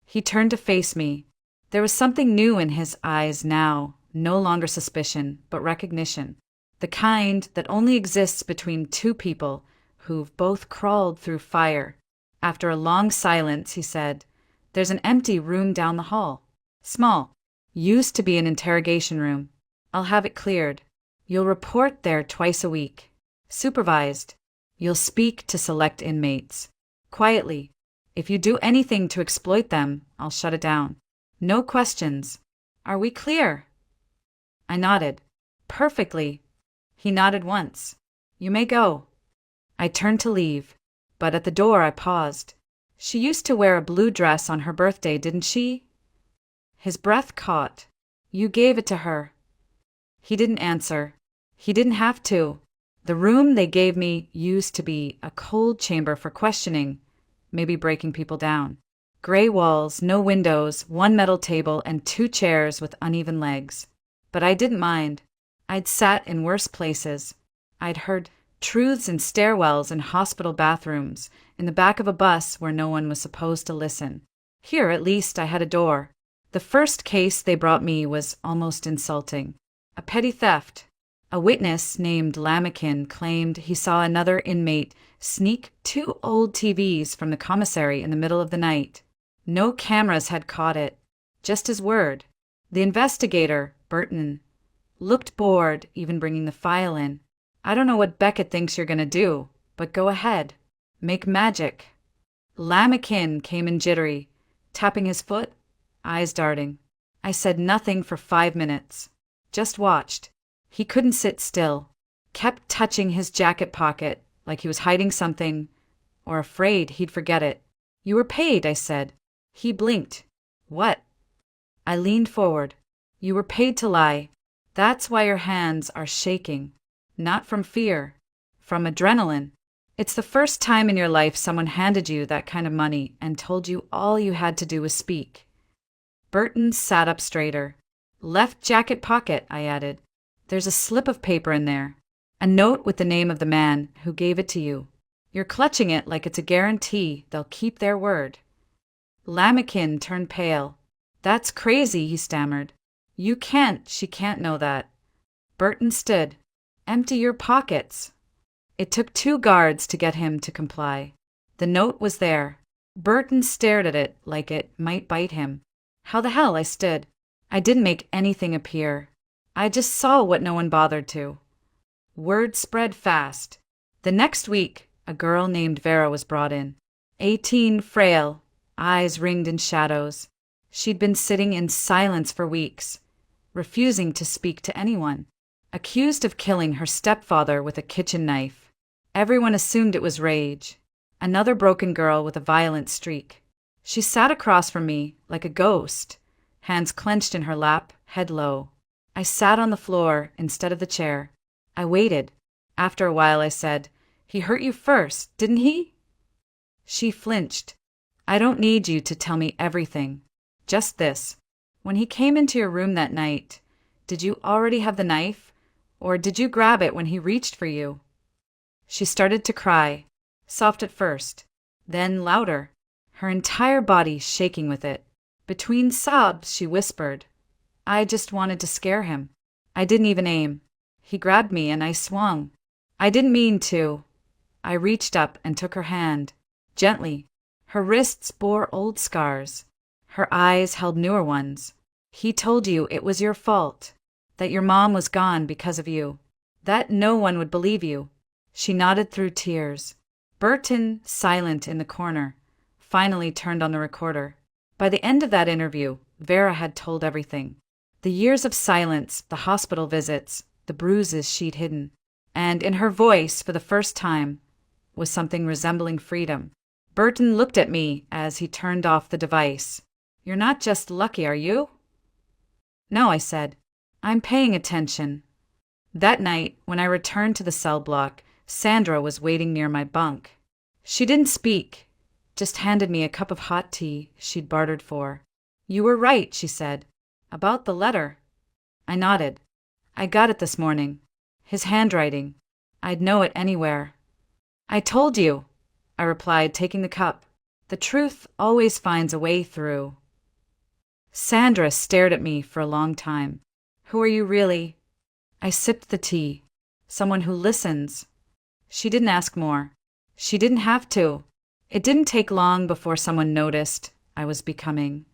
He turned to face me. There was something new in his eyes now, no longer suspicion, but recognition. The kind that only exists between two people who've both crawled through fire. After a long silence, he said, There's an empty room down the hall. Small. Used to be an interrogation room. I'll have it cleared. You'll report there twice a week. Supervised. You'll speak to select inmates. Quietly. If you do anything to exploit them, I'll shut it down. No questions. Are we clear? I nodded. Perfectly. He nodded once. You may go. I turned to leave, but at the door I paused. She used to wear a blue dress on her birthday, didn't she? His breath caught. You gave it to her. He didn't answer. He didn't have to. The room they gave me used to be a cold chamber for questioning, maybe breaking people down. Gray walls, no windows, one metal table, and two chairs with uneven legs. But I didn't mind. I'd sat in worse places. I'd heard truths in stairwells and hospital bathrooms, in the back of a bus where no one was supposed to listen. Here, at least, I had a door. The first case they brought me was almost insulting. A petty theft. A witness named Lamakin claimed he saw another inmate sneak 2 old TVs from the commissary in the middle of the night. No cameras had caught it, just his word. The investigator, Burton, looked bored, even bringing the file in. I don't know what Beckett thinks you're going to do, but go ahead. Make magic. Lamakin came in jittery, tapping his foot, eyes darting. I said nothing for 5 minutes. Just watched. He couldn't sit still. Kept touching his jacket pocket like he was hiding something or afraid he'd forget it. You were paid, I said. He blinked. What? I leaned forward. You were paid to lie. That's why your hands are shaking. Not from fear. From adrenaline. It's the first time in your life someone handed you that kind of money and told you all you had to do was speak. Burton sat up straighter. Left jacket pocket, I added. There's a slip of paper in there. A note with the name of the man who gave it to you. You're clutching it like it's a guarantee they'll keep their word. Lamakin turned pale. That's crazy, he stammered. She can't know that. Burton stood. Empty your pockets. It took 2 guards to get him to comply. The note was there. Burton stared at it like it might bite him. How the hell? I stood. I didn't make anything appear. I just saw what no one bothered to. Word spread fast. The next week, a girl named Vera was brought in. 18, frail, eyes ringed in shadows. She'd been sitting in silence for weeks, refusing to speak to anyone. Accused of killing her stepfather with a kitchen knife. Everyone assumed it was rage. Another broken girl with a violent streak. She sat across from me like a ghost, hands clenched in her lap, head low. I sat on the floor instead of the chair. I waited. After a while I said, He hurt you first, didn't he? She flinched. I don't need you to tell me everything. Just this. When he came into your room that night, did you already have the knife? Or did you grab it when he reached for you? She started to cry, soft at first, then louder, her entire body shaking with it. Between sobs, she whispered, I just wanted to scare him. I didn't even aim. He grabbed me and I swung. I didn't mean to. I reached up and took her hand, gently. Her wrists bore old scars. Her eyes held newer ones. He told you it was your fault, that your mom was gone because of you, that no one would believe you. She nodded through tears. Burton, silent in the corner, finally turned on the recorder. By the end of that interview, Vera had told everything. The years of silence, the hospital visits, the bruises she'd hidden. And in her voice, for the first time, was something resembling freedom. Burton looked at me as he turned off the device. You're not just lucky, are you? No, I said. I'm paying attention. That night, when I returned to the cell block, Sandra was waiting near my bunk. She didn't speak, just handed me a cup of hot tea she'd bartered for. You were right, she said. About the letter. I nodded. I got it this morning. His handwriting. I'd know it anywhere. I told you, I replied, taking the cup. The truth always finds a way through. Sandra stared at me for a long time. Who are you really? I sipped the tea. Someone who listens. She didn't ask more. She didn't have to. It didn't take long before someone noticed I was becoming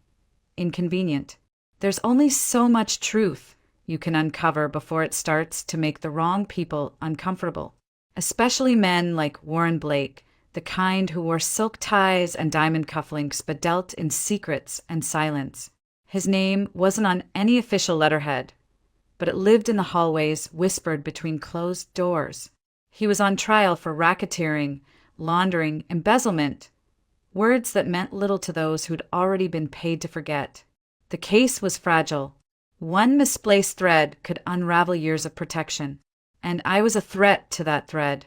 inconvenient. There's only so much truth you can uncover before it starts to make the wrong people uncomfortable, especially men like Warren Blake, the kind who wore silk ties and diamond cufflinks but dealt in secrets and silence. His name wasn't on any official letterhead, but it lived in the hallways, whispered between closed doors. He was on trial for racketeering, laundering, embezzlement, words that meant little to those who'd already been paid to forget. The case was fragile. One misplaced thread could unravel years of protection, and I was a threat to that thread.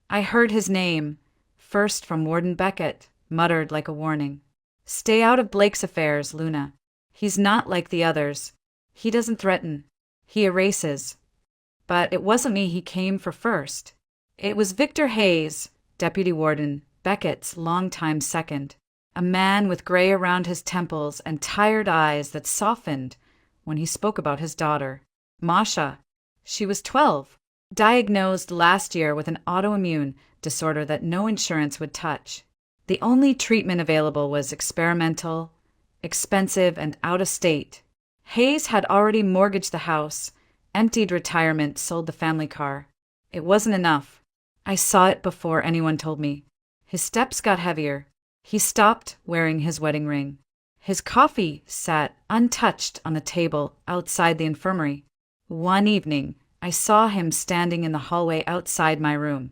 I heard his name, first from Warden Beckett, muttered like a warning. Stay out of Blake's affairs, Luna. He's not like the others. He doesn't threaten. He erases. But it wasn't me he came for first. It was Victor Hayes, Deputy Warden, Beckett's longtime second. A man with gray around his temples and tired eyes that softened when he spoke about his daughter, Masha. She was 12, diagnosed last year with an autoimmune disorder that no insurance would touch. The only treatment available was experimental, expensive, and out of state. Hayes had already mortgaged the house, emptied retirement, sold the family car. It wasn't enough. I saw it before anyone told me. His steps got heavier. He stopped wearing his wedding ring. His coffee sat untouched on the table outside the infirmary. One evening, I saw him standing in the hallway outside my room,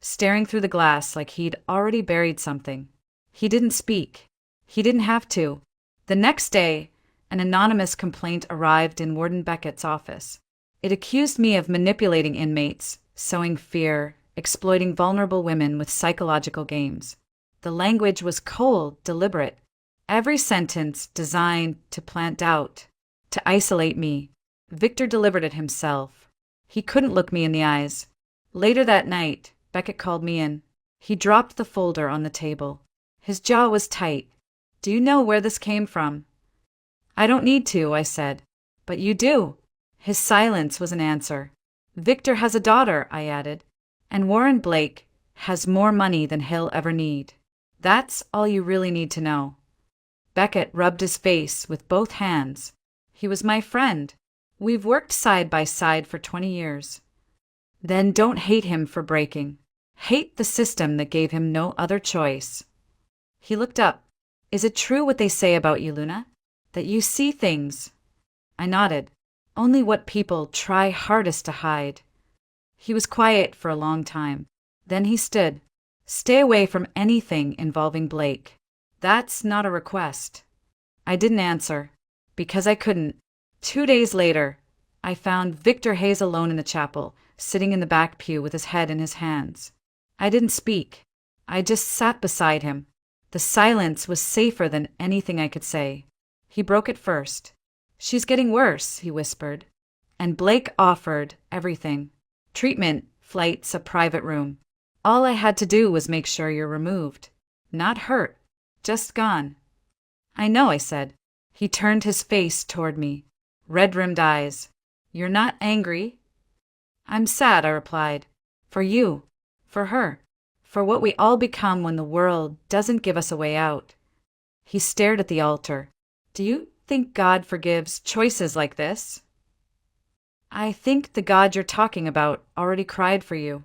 staring through the glass like he'd already buried something. He didn't speak. He didn't have to. The next day, an anonymous complaint arrived in Warden Beckett's office. It accused me of manipulating inmates, sowing fear, exploiting vulnerable women with psychological games. The language was cold, deliberate. Every sentence designed to plant doubt, to isolate me. Victor delivered it himself. He couldn't look me in the eyes. Later that night, Beckett called me in. He dropped the folder on the table. His jaw was tight. Do you know where this came from? I don't need to, I said. But you do. His silence was an answer. Victor has a daughter, I added. And Warren Blake has more money than he'll ever need. That's all you really need to know. Beckett rubbed his face with both hands. He was my friend. We've worked side by side for 20 years. Then don't hate him for breaking. Hate the system that gave him no other choice. He looked up. Is it true what they say about you, Luna? That you see things? I nodded. Only what people try hardest to hide. He was quiet for a long time. Then he stood. Stay away from anything involving Blake. That's not a request. I didn't answer, because I couldn't. 2 days later, I found Victor Hayes alone in the chapel, sitting in the back pew with his head in his hands. I didn't speak. I just sat beside him. The silence was safer than anything I could say. He broke it first. She's getting worse, he whispered. And Blake offered everything. Treatment, flights, a private room. All I had to do was make sure you're removed. Not hurt. Just gone. I know, I said. He turned his face toward me. Red-rimmed eyes. You're not angry? I'm sad, I replied. For you. For her. For what we all become when the world doesn't give us a way out. He stared at the altar. Do you think God forgives choices like this? I think the God you're talking about already cried for you.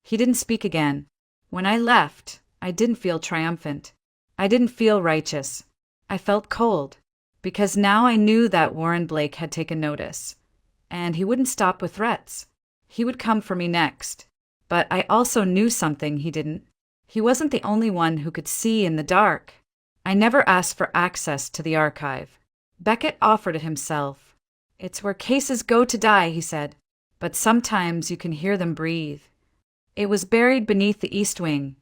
He didn't speak again. When I left, I didn't feel triumphant. I didn't feel righteous. I felt cold, because now I knew that Warren Blake had taken notice, and he wouldn't stop with threats. He would come for me next. But I also knew something he didn't. He wasn't the only one who could see in the dark. I never asked for access to the archive. Beckett offered it himself. It's where cases go to die, he said, but sometimes you can hear them breathe. It was buried beneath the East Wing,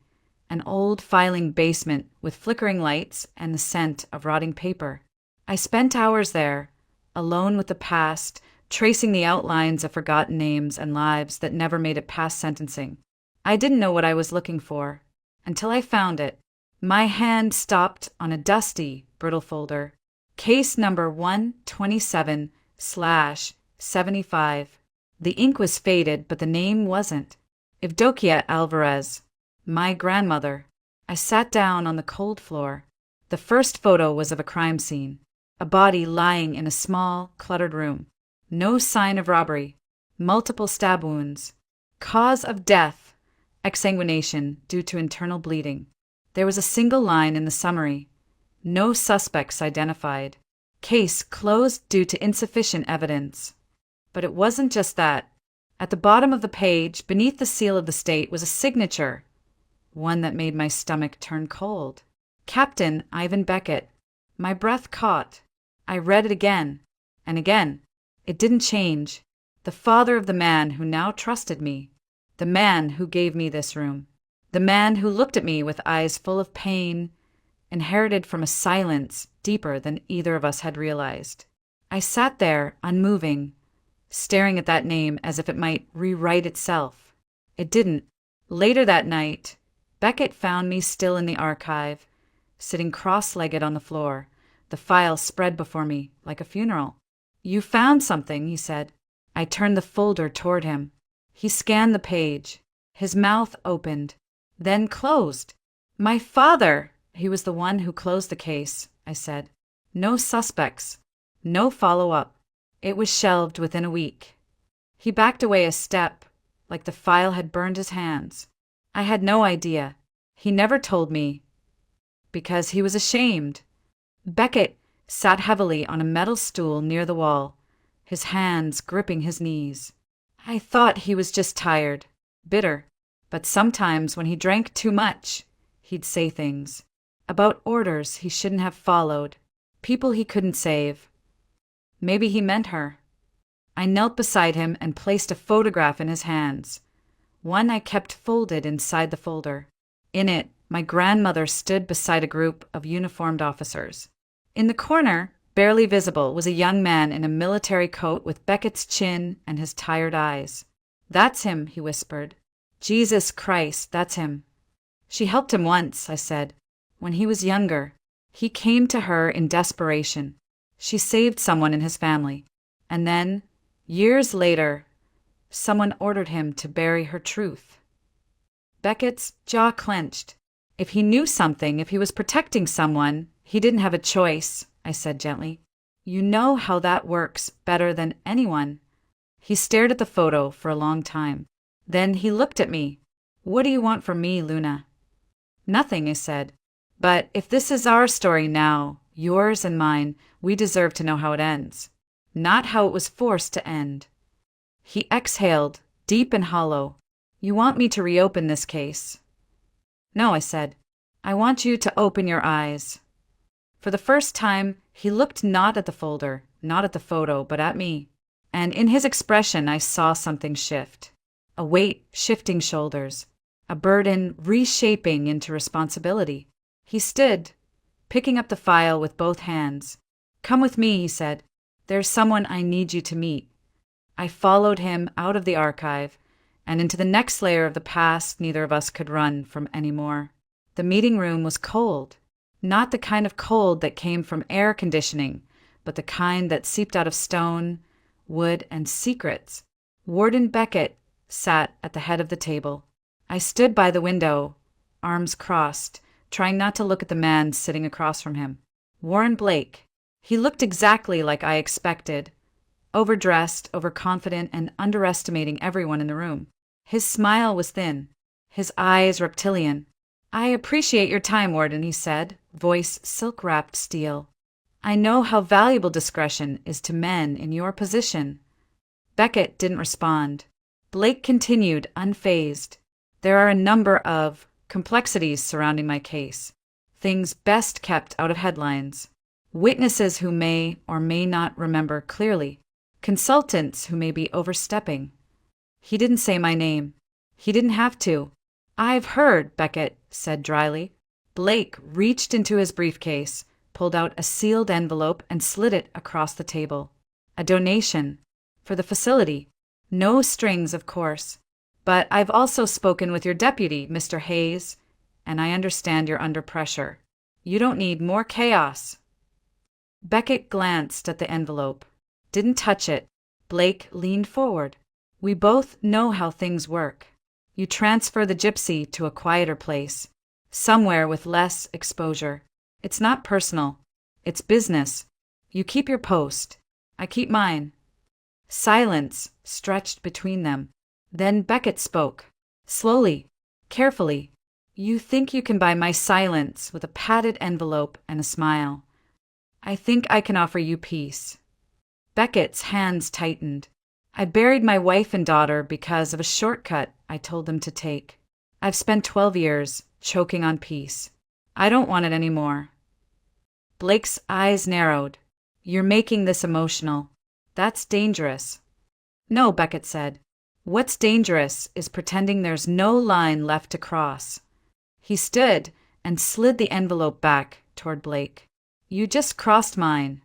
an old filing basement with flickering lights and the scent of rotting paper. I spent hours there, alone with the past, tracing the outlines of forgotten names and lives that never made it past sentencing. I didn't know what I was looking for, until I found it. My hand stopped on a dusty, brittle folder. Case number 127/75. The ink was faded, but the name wasn't. Evdokia Alvarez. My grandmother. I sat down on the cold floor. The first photo was of a crime scene. A body lying in a small, cluttered room. No sign of robbery. Multiple stab wounds. Cause of death, exsanguination due to internal bleeding. There was a single line in the summary. No suspects identified. Case closed due to insufficient evidence. But it wasn't just that. At the bottom of the page, beneath the seal of the state, was a signature. One that made my stomach turn cold. Captain Ivan Beckett. My breath caught. I read it again and again. It didn't change. The father of the man who now trusted me. The man who gave me this room. The man who looked at me with eyes full of pain inherited from a silence deeper than either of us had realized. I sat there, unmoving, staring at that name as if it might rewrite itself. It didn't. Later that night, Beckett found me still in the archive, sitting cross-legged on the floor, the file spread before me like a funeral. "You found something," he said. I turned the folder toward him. He scanned the page. His mouth opened, then closed. "My father!" "He was the one who closed the case," I said. "No suspects. No follow-up. It was shelved within a week." He backed away a step, like the file had burned his hands. I had no idea. He never told me, because he was ashamed. Beckett sat heavily on a metal stool near the wall, his hands gripping his knees. I thought he was just tired, bitter, but sometimes when he drank too much, he'd say things about orders he shouldn't have followed, people he couldn't save. Maybe he meant her. I knelt beside him and placed a photograph in his hands, one I kept folded inside the folder. In it, my grandmother stood beside a group of uniformed officers. In the corner, barely visible, was a young man in a military coat with Beckett's chin and his tired eyes. "That's him," he whispered. "Jesus Christ, that's him." "She helped him once," I said. "When he was younger. He came to her in desperation. She saved someone in his family. And then, years later, someone ordered him to bury her truth." Beckett's jaw clenched. "If he knew something, if he was protecting someone, he didn't have a choice," I said gently. "You know how that works better than anyone." He stared at the photo for a long time. Then he looked at me. "What do you want from me, Luna?" "Nothing," I said. "But if this is our story now, yours and mine, we deserve to know how it ends. Not how it was forced to end." He exhaled, deep and hollow. "You want me to reopen this case?" "No," I said. "I want you to open your eyes." For the first time, he looked not at the folder, not at the photo, but at me. And in his expression, I saw something shift. A weight shifting shoulders, a burden reshaping into responsibility. He stood, picking up the file with both hands. "Come with me," he said. "There's someone I need you to meet." I followed him out of the archive and into the next layer of the past neither of us could run from anymore. The meeting room was cold. Not the kind of cold that came from air conditioning, but the kind that seeped out of stone, wood, and secrets. Warden Beckett sat at the head of the table. I stood by the window, arms crossed, trying not to look at the man sitting across from him. Warren Blake. He looked exactly like I expected. Overdressed, overconfident, and underestimating everyone in the room. His smile was thin, his eyes reptilian. "I appreciate your time, Warden," he said, voice silk-wrapped steel. "I know how valuable discretion is to men in your position." Beckett didn't respond. Blake continued, unfazed. "There are a number of complexities surrounding my case, things best kept out of headlines. Witnesses who may or may not remember clearly. Consultants who may be overstepping." He didn't say my name. He didn't have to. "I've heard," Beckett said dryly. Blake reached into his briefcase, pulled out a sealed envelope, and slid it across the table. "A donation. For the facility. No strings, of course. But I've also spoken with your deputy, Mr. Hayes, and I understand you're under pressure. You don't need more chaos." Beckett glanced at the envelope. Didn't touch it. Blake leaned forward. "We both know how things work. You transfer the gypsy to a quieter place, somewhere with less exposure. It's not personal. It's business. You keep your post. I keep mine." Silence stretched between them. Then Beckett spoke, slowly, carefully. "You think you can buy my silence with a padded envelope and a smile. I think I can offer you peace." Beckett's hands tightened. "I buried my wife and daughter because of a shortcut I told them to take. I've spent 12 years choking on peace. I don't want it anymore." Blake's eyes narrowed. "You're making this emotional. That's dangerous." "No," Beckett said. "What's dangerous is pretending there's no line left to cross." He stood, and slid the envelope back toward Blake. "You just crossed mine."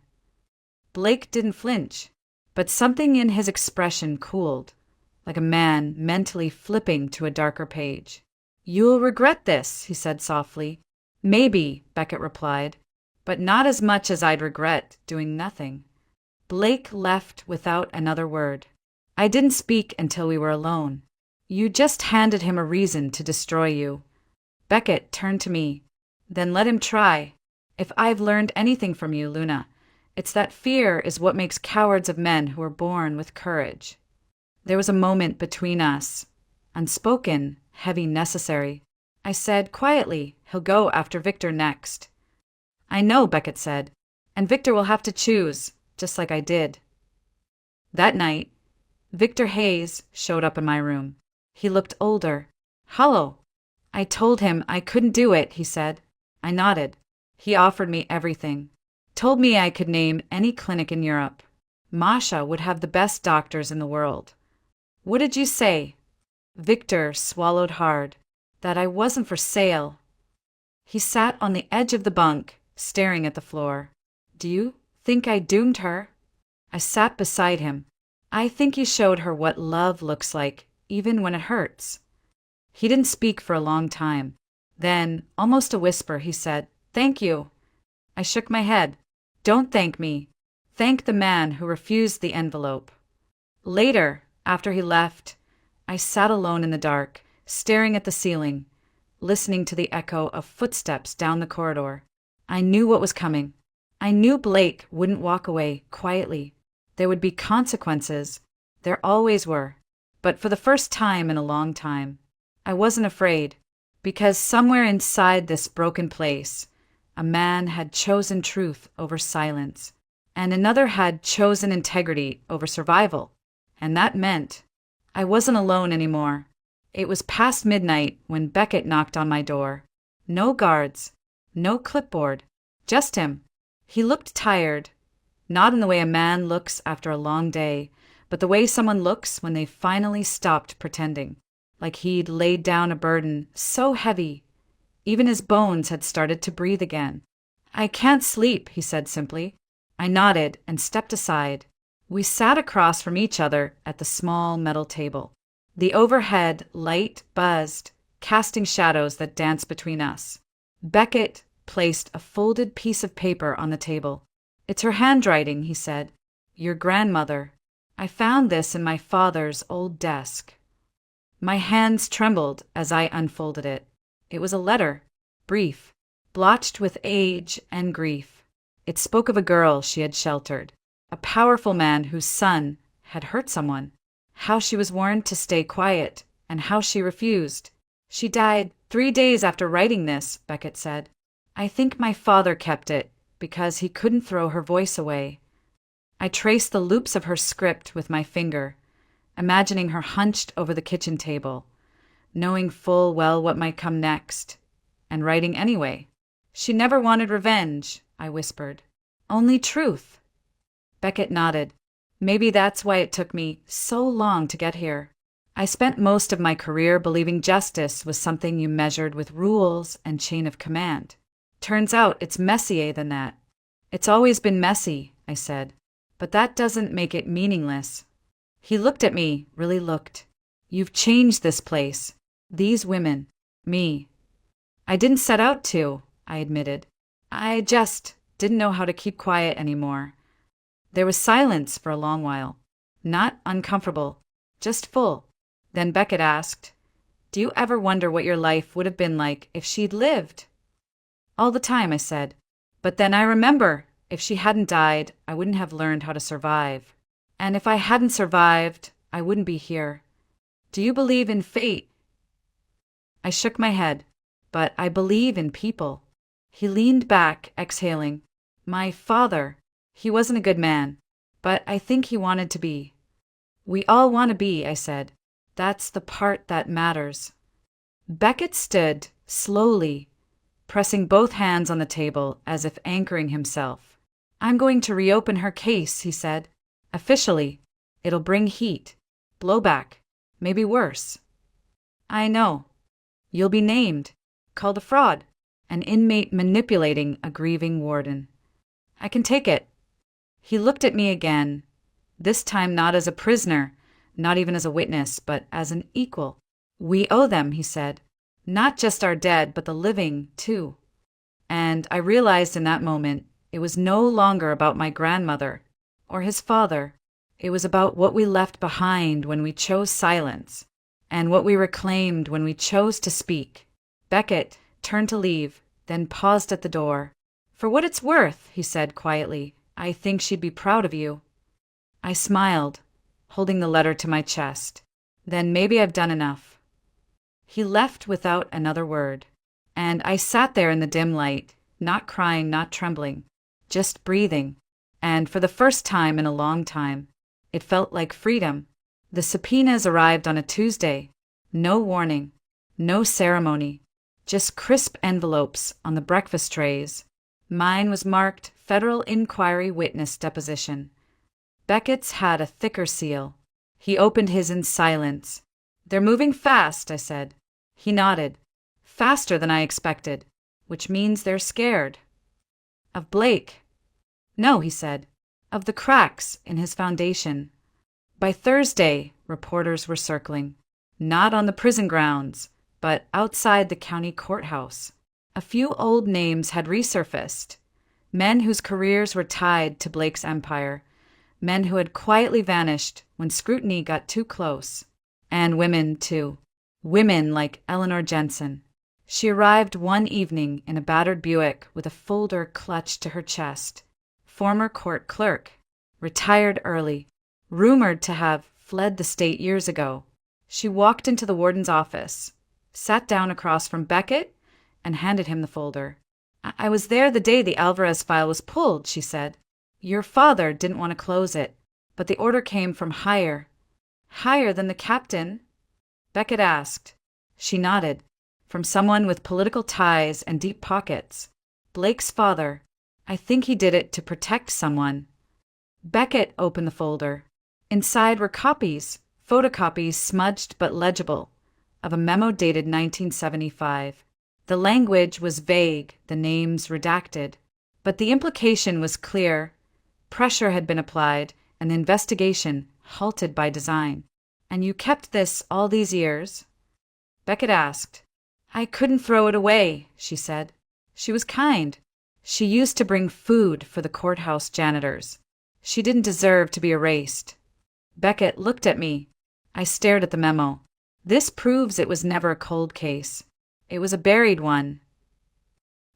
Blake didn't flinch, but something in his expression cooled, like a man mentally flipping to a darker page. "You'll regret this," he said softly. "Maybe," Beckett replied, "but not as much as I'd regret doing nothing." Blake left without another word. I didn't speak until we were alone. "You just handed him a reason to destroy you." Beckett turned to me. "Then let him try. If I've learned anything from you, Luna, it's that fear is what makes cowards of men who are born with courage." There was a moment between us, unspoken, heavy, necessary. I said quietly, "He'll go after Victor next." "I know," Beckett said, "and Victor will have to choose, just like I did." That night, Victor Hayes showed up in my room. He looked older, hollow. "I told him I couldn't do it," he said. I nodded. He offered me everything. Told me I could name any clinic in Europe. Masha would have the best doctors in the world. "What did you say?" Victor swallowed hard. "That I wasn't for sale." He sat on the edge of the bunk, staring at the floor. "Do you think I doomed her?" I sat beside him. "I think you showed her what love looks like, even when it hurts." He didn't speak for a long time. Then, almost a whisper, he said, "Thank you." I shook my head. "Don't thank me. Thank the man who refused the envelope." Later, after he left, I sat alone in the dark, staring at the ceiling, listening to the echo of footsteps down the corridor. I knew what was coming. I knew Blake wouldn't walk away quietly. There would be consequences. There always were. But for the first time in a long time, I wasn't afraid, because somewhere inside this broken place, a man had chosen truth over silence, and another had chosen integrity over survival. And that meant I wasn't alone anymore. It was past midnight when Beckett knocked on my door. No guards, no clipboard, just him. He looked tired, not in the way a man looks after a long day, but the way someone looks when they've finally stopped pretending, like he'd laid down a burden so heavy, even his bones had started to breathe again. "I can't sleep," he said simply. I nodded and stepped aside. We sat across from each other at the small metal table. The overhead light buzzed, casting shadows that danced between us. Beckett placed a folded piece of paper on the table. "It's her handwriting," he said. "Your grandmother. I found this in my father's old desk." My hands trembled as I unfolded it. It was a letter, brief, blotched with age and grief. It spoke of a girl she had sheltered, a powerful man whose son had hurt someone, how she was warned to stay quiet, and how she refused. "She died 3 days after writing this," Beckett said. "I think my father kept it because he couldn't throw her voice away." I traced the loops of her script with my finger, imagining her hunched over the kitchen table, knowing full well what might come next, and writing anyway. "She never wanted revenge," I whispered. "Only truth." Beckett nodded. "Maybe that's why it took me so long to get here. I spent most of my career believing justice was something you measured with rules and chain of command. Turns out it's messier than that." "It's always been messy," I said, "but that doesn't make it meaningless." He looked at me, really looked. "You've changed this place, these women, me." "I didn't set out to," I admitted. "I just didn't know how to keep quiet anymore." There was silence for a long while. Not uncomfortable, just full. Then Beckett asked, "Do you ever wonder what your life would have been like if she'd lived?" "All the time," I said. "But then I remember, if she hadn't died, I wouldn't have learned how to survive. And if I hadn't survived, I wouldn't be here. Do you believe in fate?" I shook my head. "But I believe in people." He leaned back, exhaling. "My father, he wasn't a good man, but I think he wanted to be." "We all want to be," I said. "That's the part that matters." Beckett stood, slowly, pressing both hands on the table as if anchoring himself. "I'm going to reopen her case," he said. "Officially. It'll bring heat, blowback, maybe worse." "I know. You'll be named, called a fraud, an inmate manipulating a grieving warden. I can take it. He looked at me again, this time not as a prisoner, not even as a witness, but as an equal. We owe them, he said. Not just our dead, but the living, too. And I realized in that moment it was no longer about my grandmother or his father. It was about what we left behind when we chose silence, and what we reclaimed when we chose to speak. Beckett turned to leave, then paused at the door. For what it's worth, he said quietly, I think she'd be proud of you. I smiled, holding the letter to my chest. Then maybe I've done enough. He left without another word, and I sat there in the dim light, not crying, not trembling, just breathing. And for the first time in a long time, it felt like freedom. The subpoenas arrived on a Tuesday. No warning, no ceremony, just crisp envelopes on the breakfast trays. Mine was marked Federal Inquiry Witness Deposition. Beckett's had a thicker seal. He opened his in silence. They're moving fast, I said. He nodded. Faster than I expected, which means they're scared. Of Blake? No, he said. Of the cracks in his foundation. By Thursday, reporters were circling. Not on the prison grounds, but outside the county courthouse. A few old names had resurfaced. Men whose careers were tied to Blake's empire. Men who had quietly vanished when scrutiny got too close. And women, too. Women like Eleanor Jensen. She arrived one evening in a battered Buick with a folder clutched to her chest. Former court clerk. Retired early. Rumored to have fled the state years ago. She walked into the warden's office, sat down across from Beckett, and handed him the folder. I was there the day the Alvarez file was pulled, she said. Your father didn't want to close it, but the order came from higher. Higher than the captain? Beckett asked. She nodded. From someone with political ties and deep pockets. Blake's father. I think he did it to protect someone. Beckett opened the folder. Inside were copies, photocopies smudged but legible, of a memo dated 1975. The language was vague, the names redacted, but the implication was clear. Pressure had been applied, and the investigation halted by design. And you kept this all these years? Beckett asked. I couldn't throw it away, she said. She was kind. She used to bring food for the courthouse janitors. She didn't deserve to be erased. Beckett looked at me. I stared at the memo. This proves it was never a cold case. It was a buried one.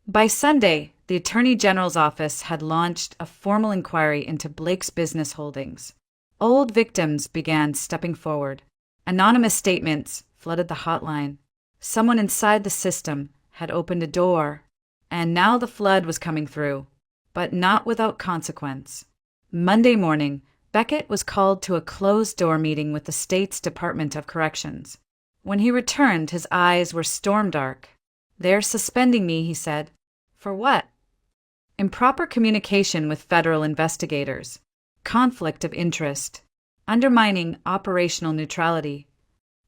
By Sunday, the Attorney General's office had launched a formal inquiry into Blake's business holdings. Old victims began stepping forward. Anonymous statements flooded the hotline. Someone inside the system had opened a door, and now the flood was coming through, but not without consequence. Monday morning, Beckett was called to a closed-door meeting with the state's Department of Corrections. When he returned, his eyes were storm-dark. They're suspending me, he said. For what? Improper communication with federal investigators. Conflict of interest. Undermining operational neutrality.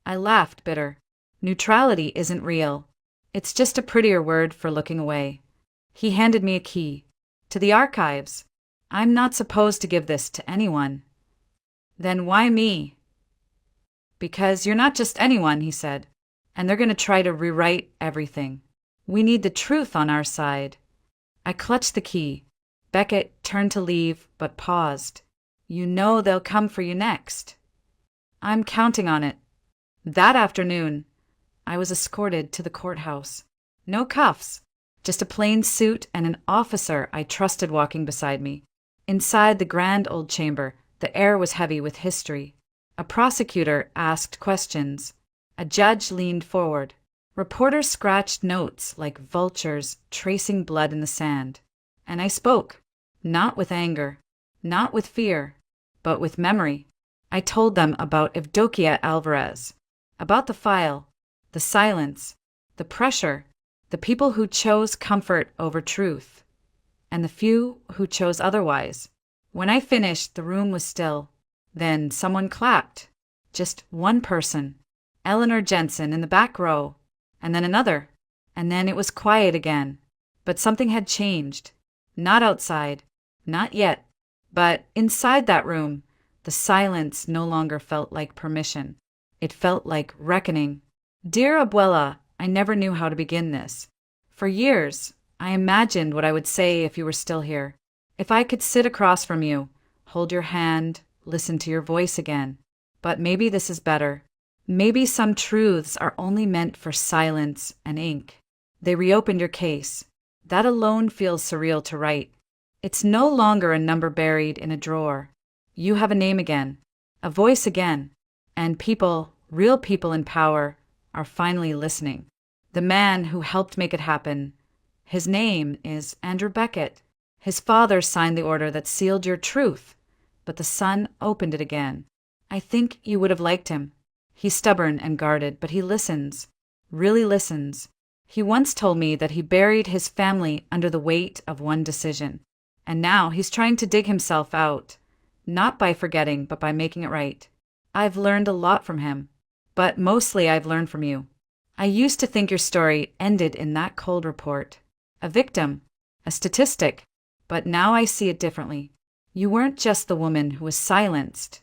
I laughed, bitter. Neutrality isn't real. It's just a prettier word for looking away. He handed me a key. To the archives. I'm not supposed to give this to anyone. Then why me? Because you're not just anyone, he said, and they're going to try to rewrite everything. We need the truth on our side. I clutched the key. Beckett turned to leave, but paused. You know they'll come for you next. I'm counting on it. That afternoon, I was escorted to the courthouse. No cuffs, just a plain suit and an officer I trusted walking beside me. Inside the grand old chamber, the air was heavy with history. A prosecutor asked questions. A judge leaned forward. Reporters scratched notes like vultures tracing blood in the sand. And I spoke, not with anger, not with fear, but with memory. I told them about Evdokia Alvarez, about the file, the silence, the pressure, the people who chose comfort over truth, and the few who chose otherwise. When I finished, the room was still. Then someone clapped. Just one person. Eleanor Jensen in the back row. And then another. And then it was quiet again. But something had changed. Not outside. Not yet. But inside that room, the silence no longer felt like permission. It felt like reckoning. Dear Abuela, I never knew how to begin this. For years, I imagined what I would say if you were still here. If I could sit across from you, hold your hand, listen to your voice again. But maybe this is better. Maybe some truths are only meant for silence and ink. They reopened your case. That alone feels surreal to write. It's no longer a number buried in a drawer. You have a name again, a voice again, and people, real people in power, are finally listening. The man who helped make it happen, his name is Andrew Beckett. His father signed the order that sealed your truth, but the son opened it again. I think you would have liked him. He's stubborn and guarded, but he listens, really listens. He once told me that he buried his family under the weight of one decision, and now he's trying to dig himself out, not by forgetting, but by making it right. I've learned a lot from him, but mostly I've learned from you. I used to think your story ended in that cold report, a victim, a statistic, but now I see it differently. You weren't just the woman who was silenced.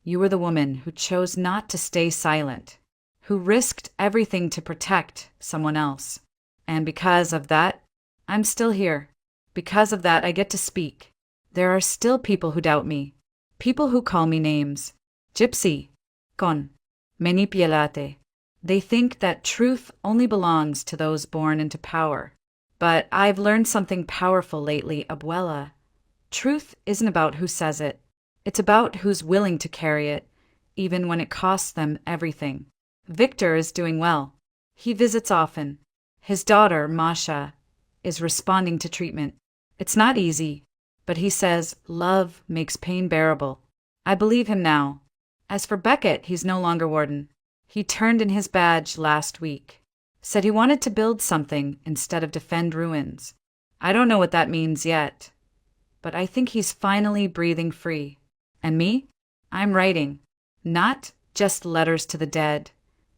You were the woman who chose not to stay silent, who risked everything to protect someone else. And because of that, I'm still here. Because of that, I get to speak. There are still people who doubt me, people who call me names. Gypsy, con, manipulate. They think that truth only belongs to those born into power. But I've learned something powerful lately, Abuela. Truth isn't about who says it. It's about who's willing to carry it, even when it costs them everything. Victor is doing well. He visits often. His daughter, Masha, is responding to treatment. It's not easy, but he says love makes pain bearable. I believe him now. As for Beckett, he's no longer warden. He turned in his badge last week. Said he wanted to build something instead of defend ruins. I don't know what that means yet, but I think he's finally breathing free. And me? I'm writing. Not just letters to the dead,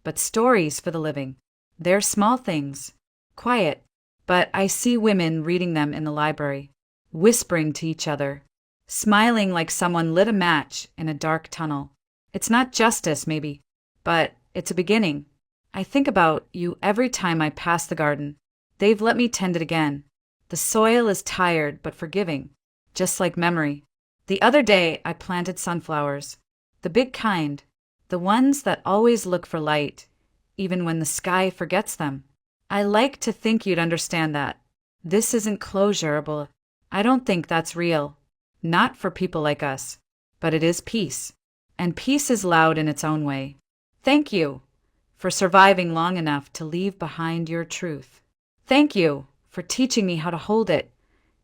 but stories for the living. They're small things, quiet, but I see women reading them in the library, whispering to each other, smiling like someone lit a match in a dark tunnel. It's not justice, maybe, but it's a beginning. I think about you every time I pass the garden. They've let me tend it again. The soil is tired but forgiving, just like memory. The other day I planted sunflowers, the big kind, the ones that always look for light, even when the sky forgets them. I like to think you'd understand that. This isn't closure, Abuela. I don't think that's real. Not for people like us. But it is peace. And peace is loud in its own way. Thank you for surviving long enough to leave behind your truth. Thank you for teaching me how to hold it,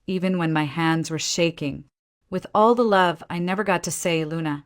even when my hands were shaking. With all the love I never got to say, Luna.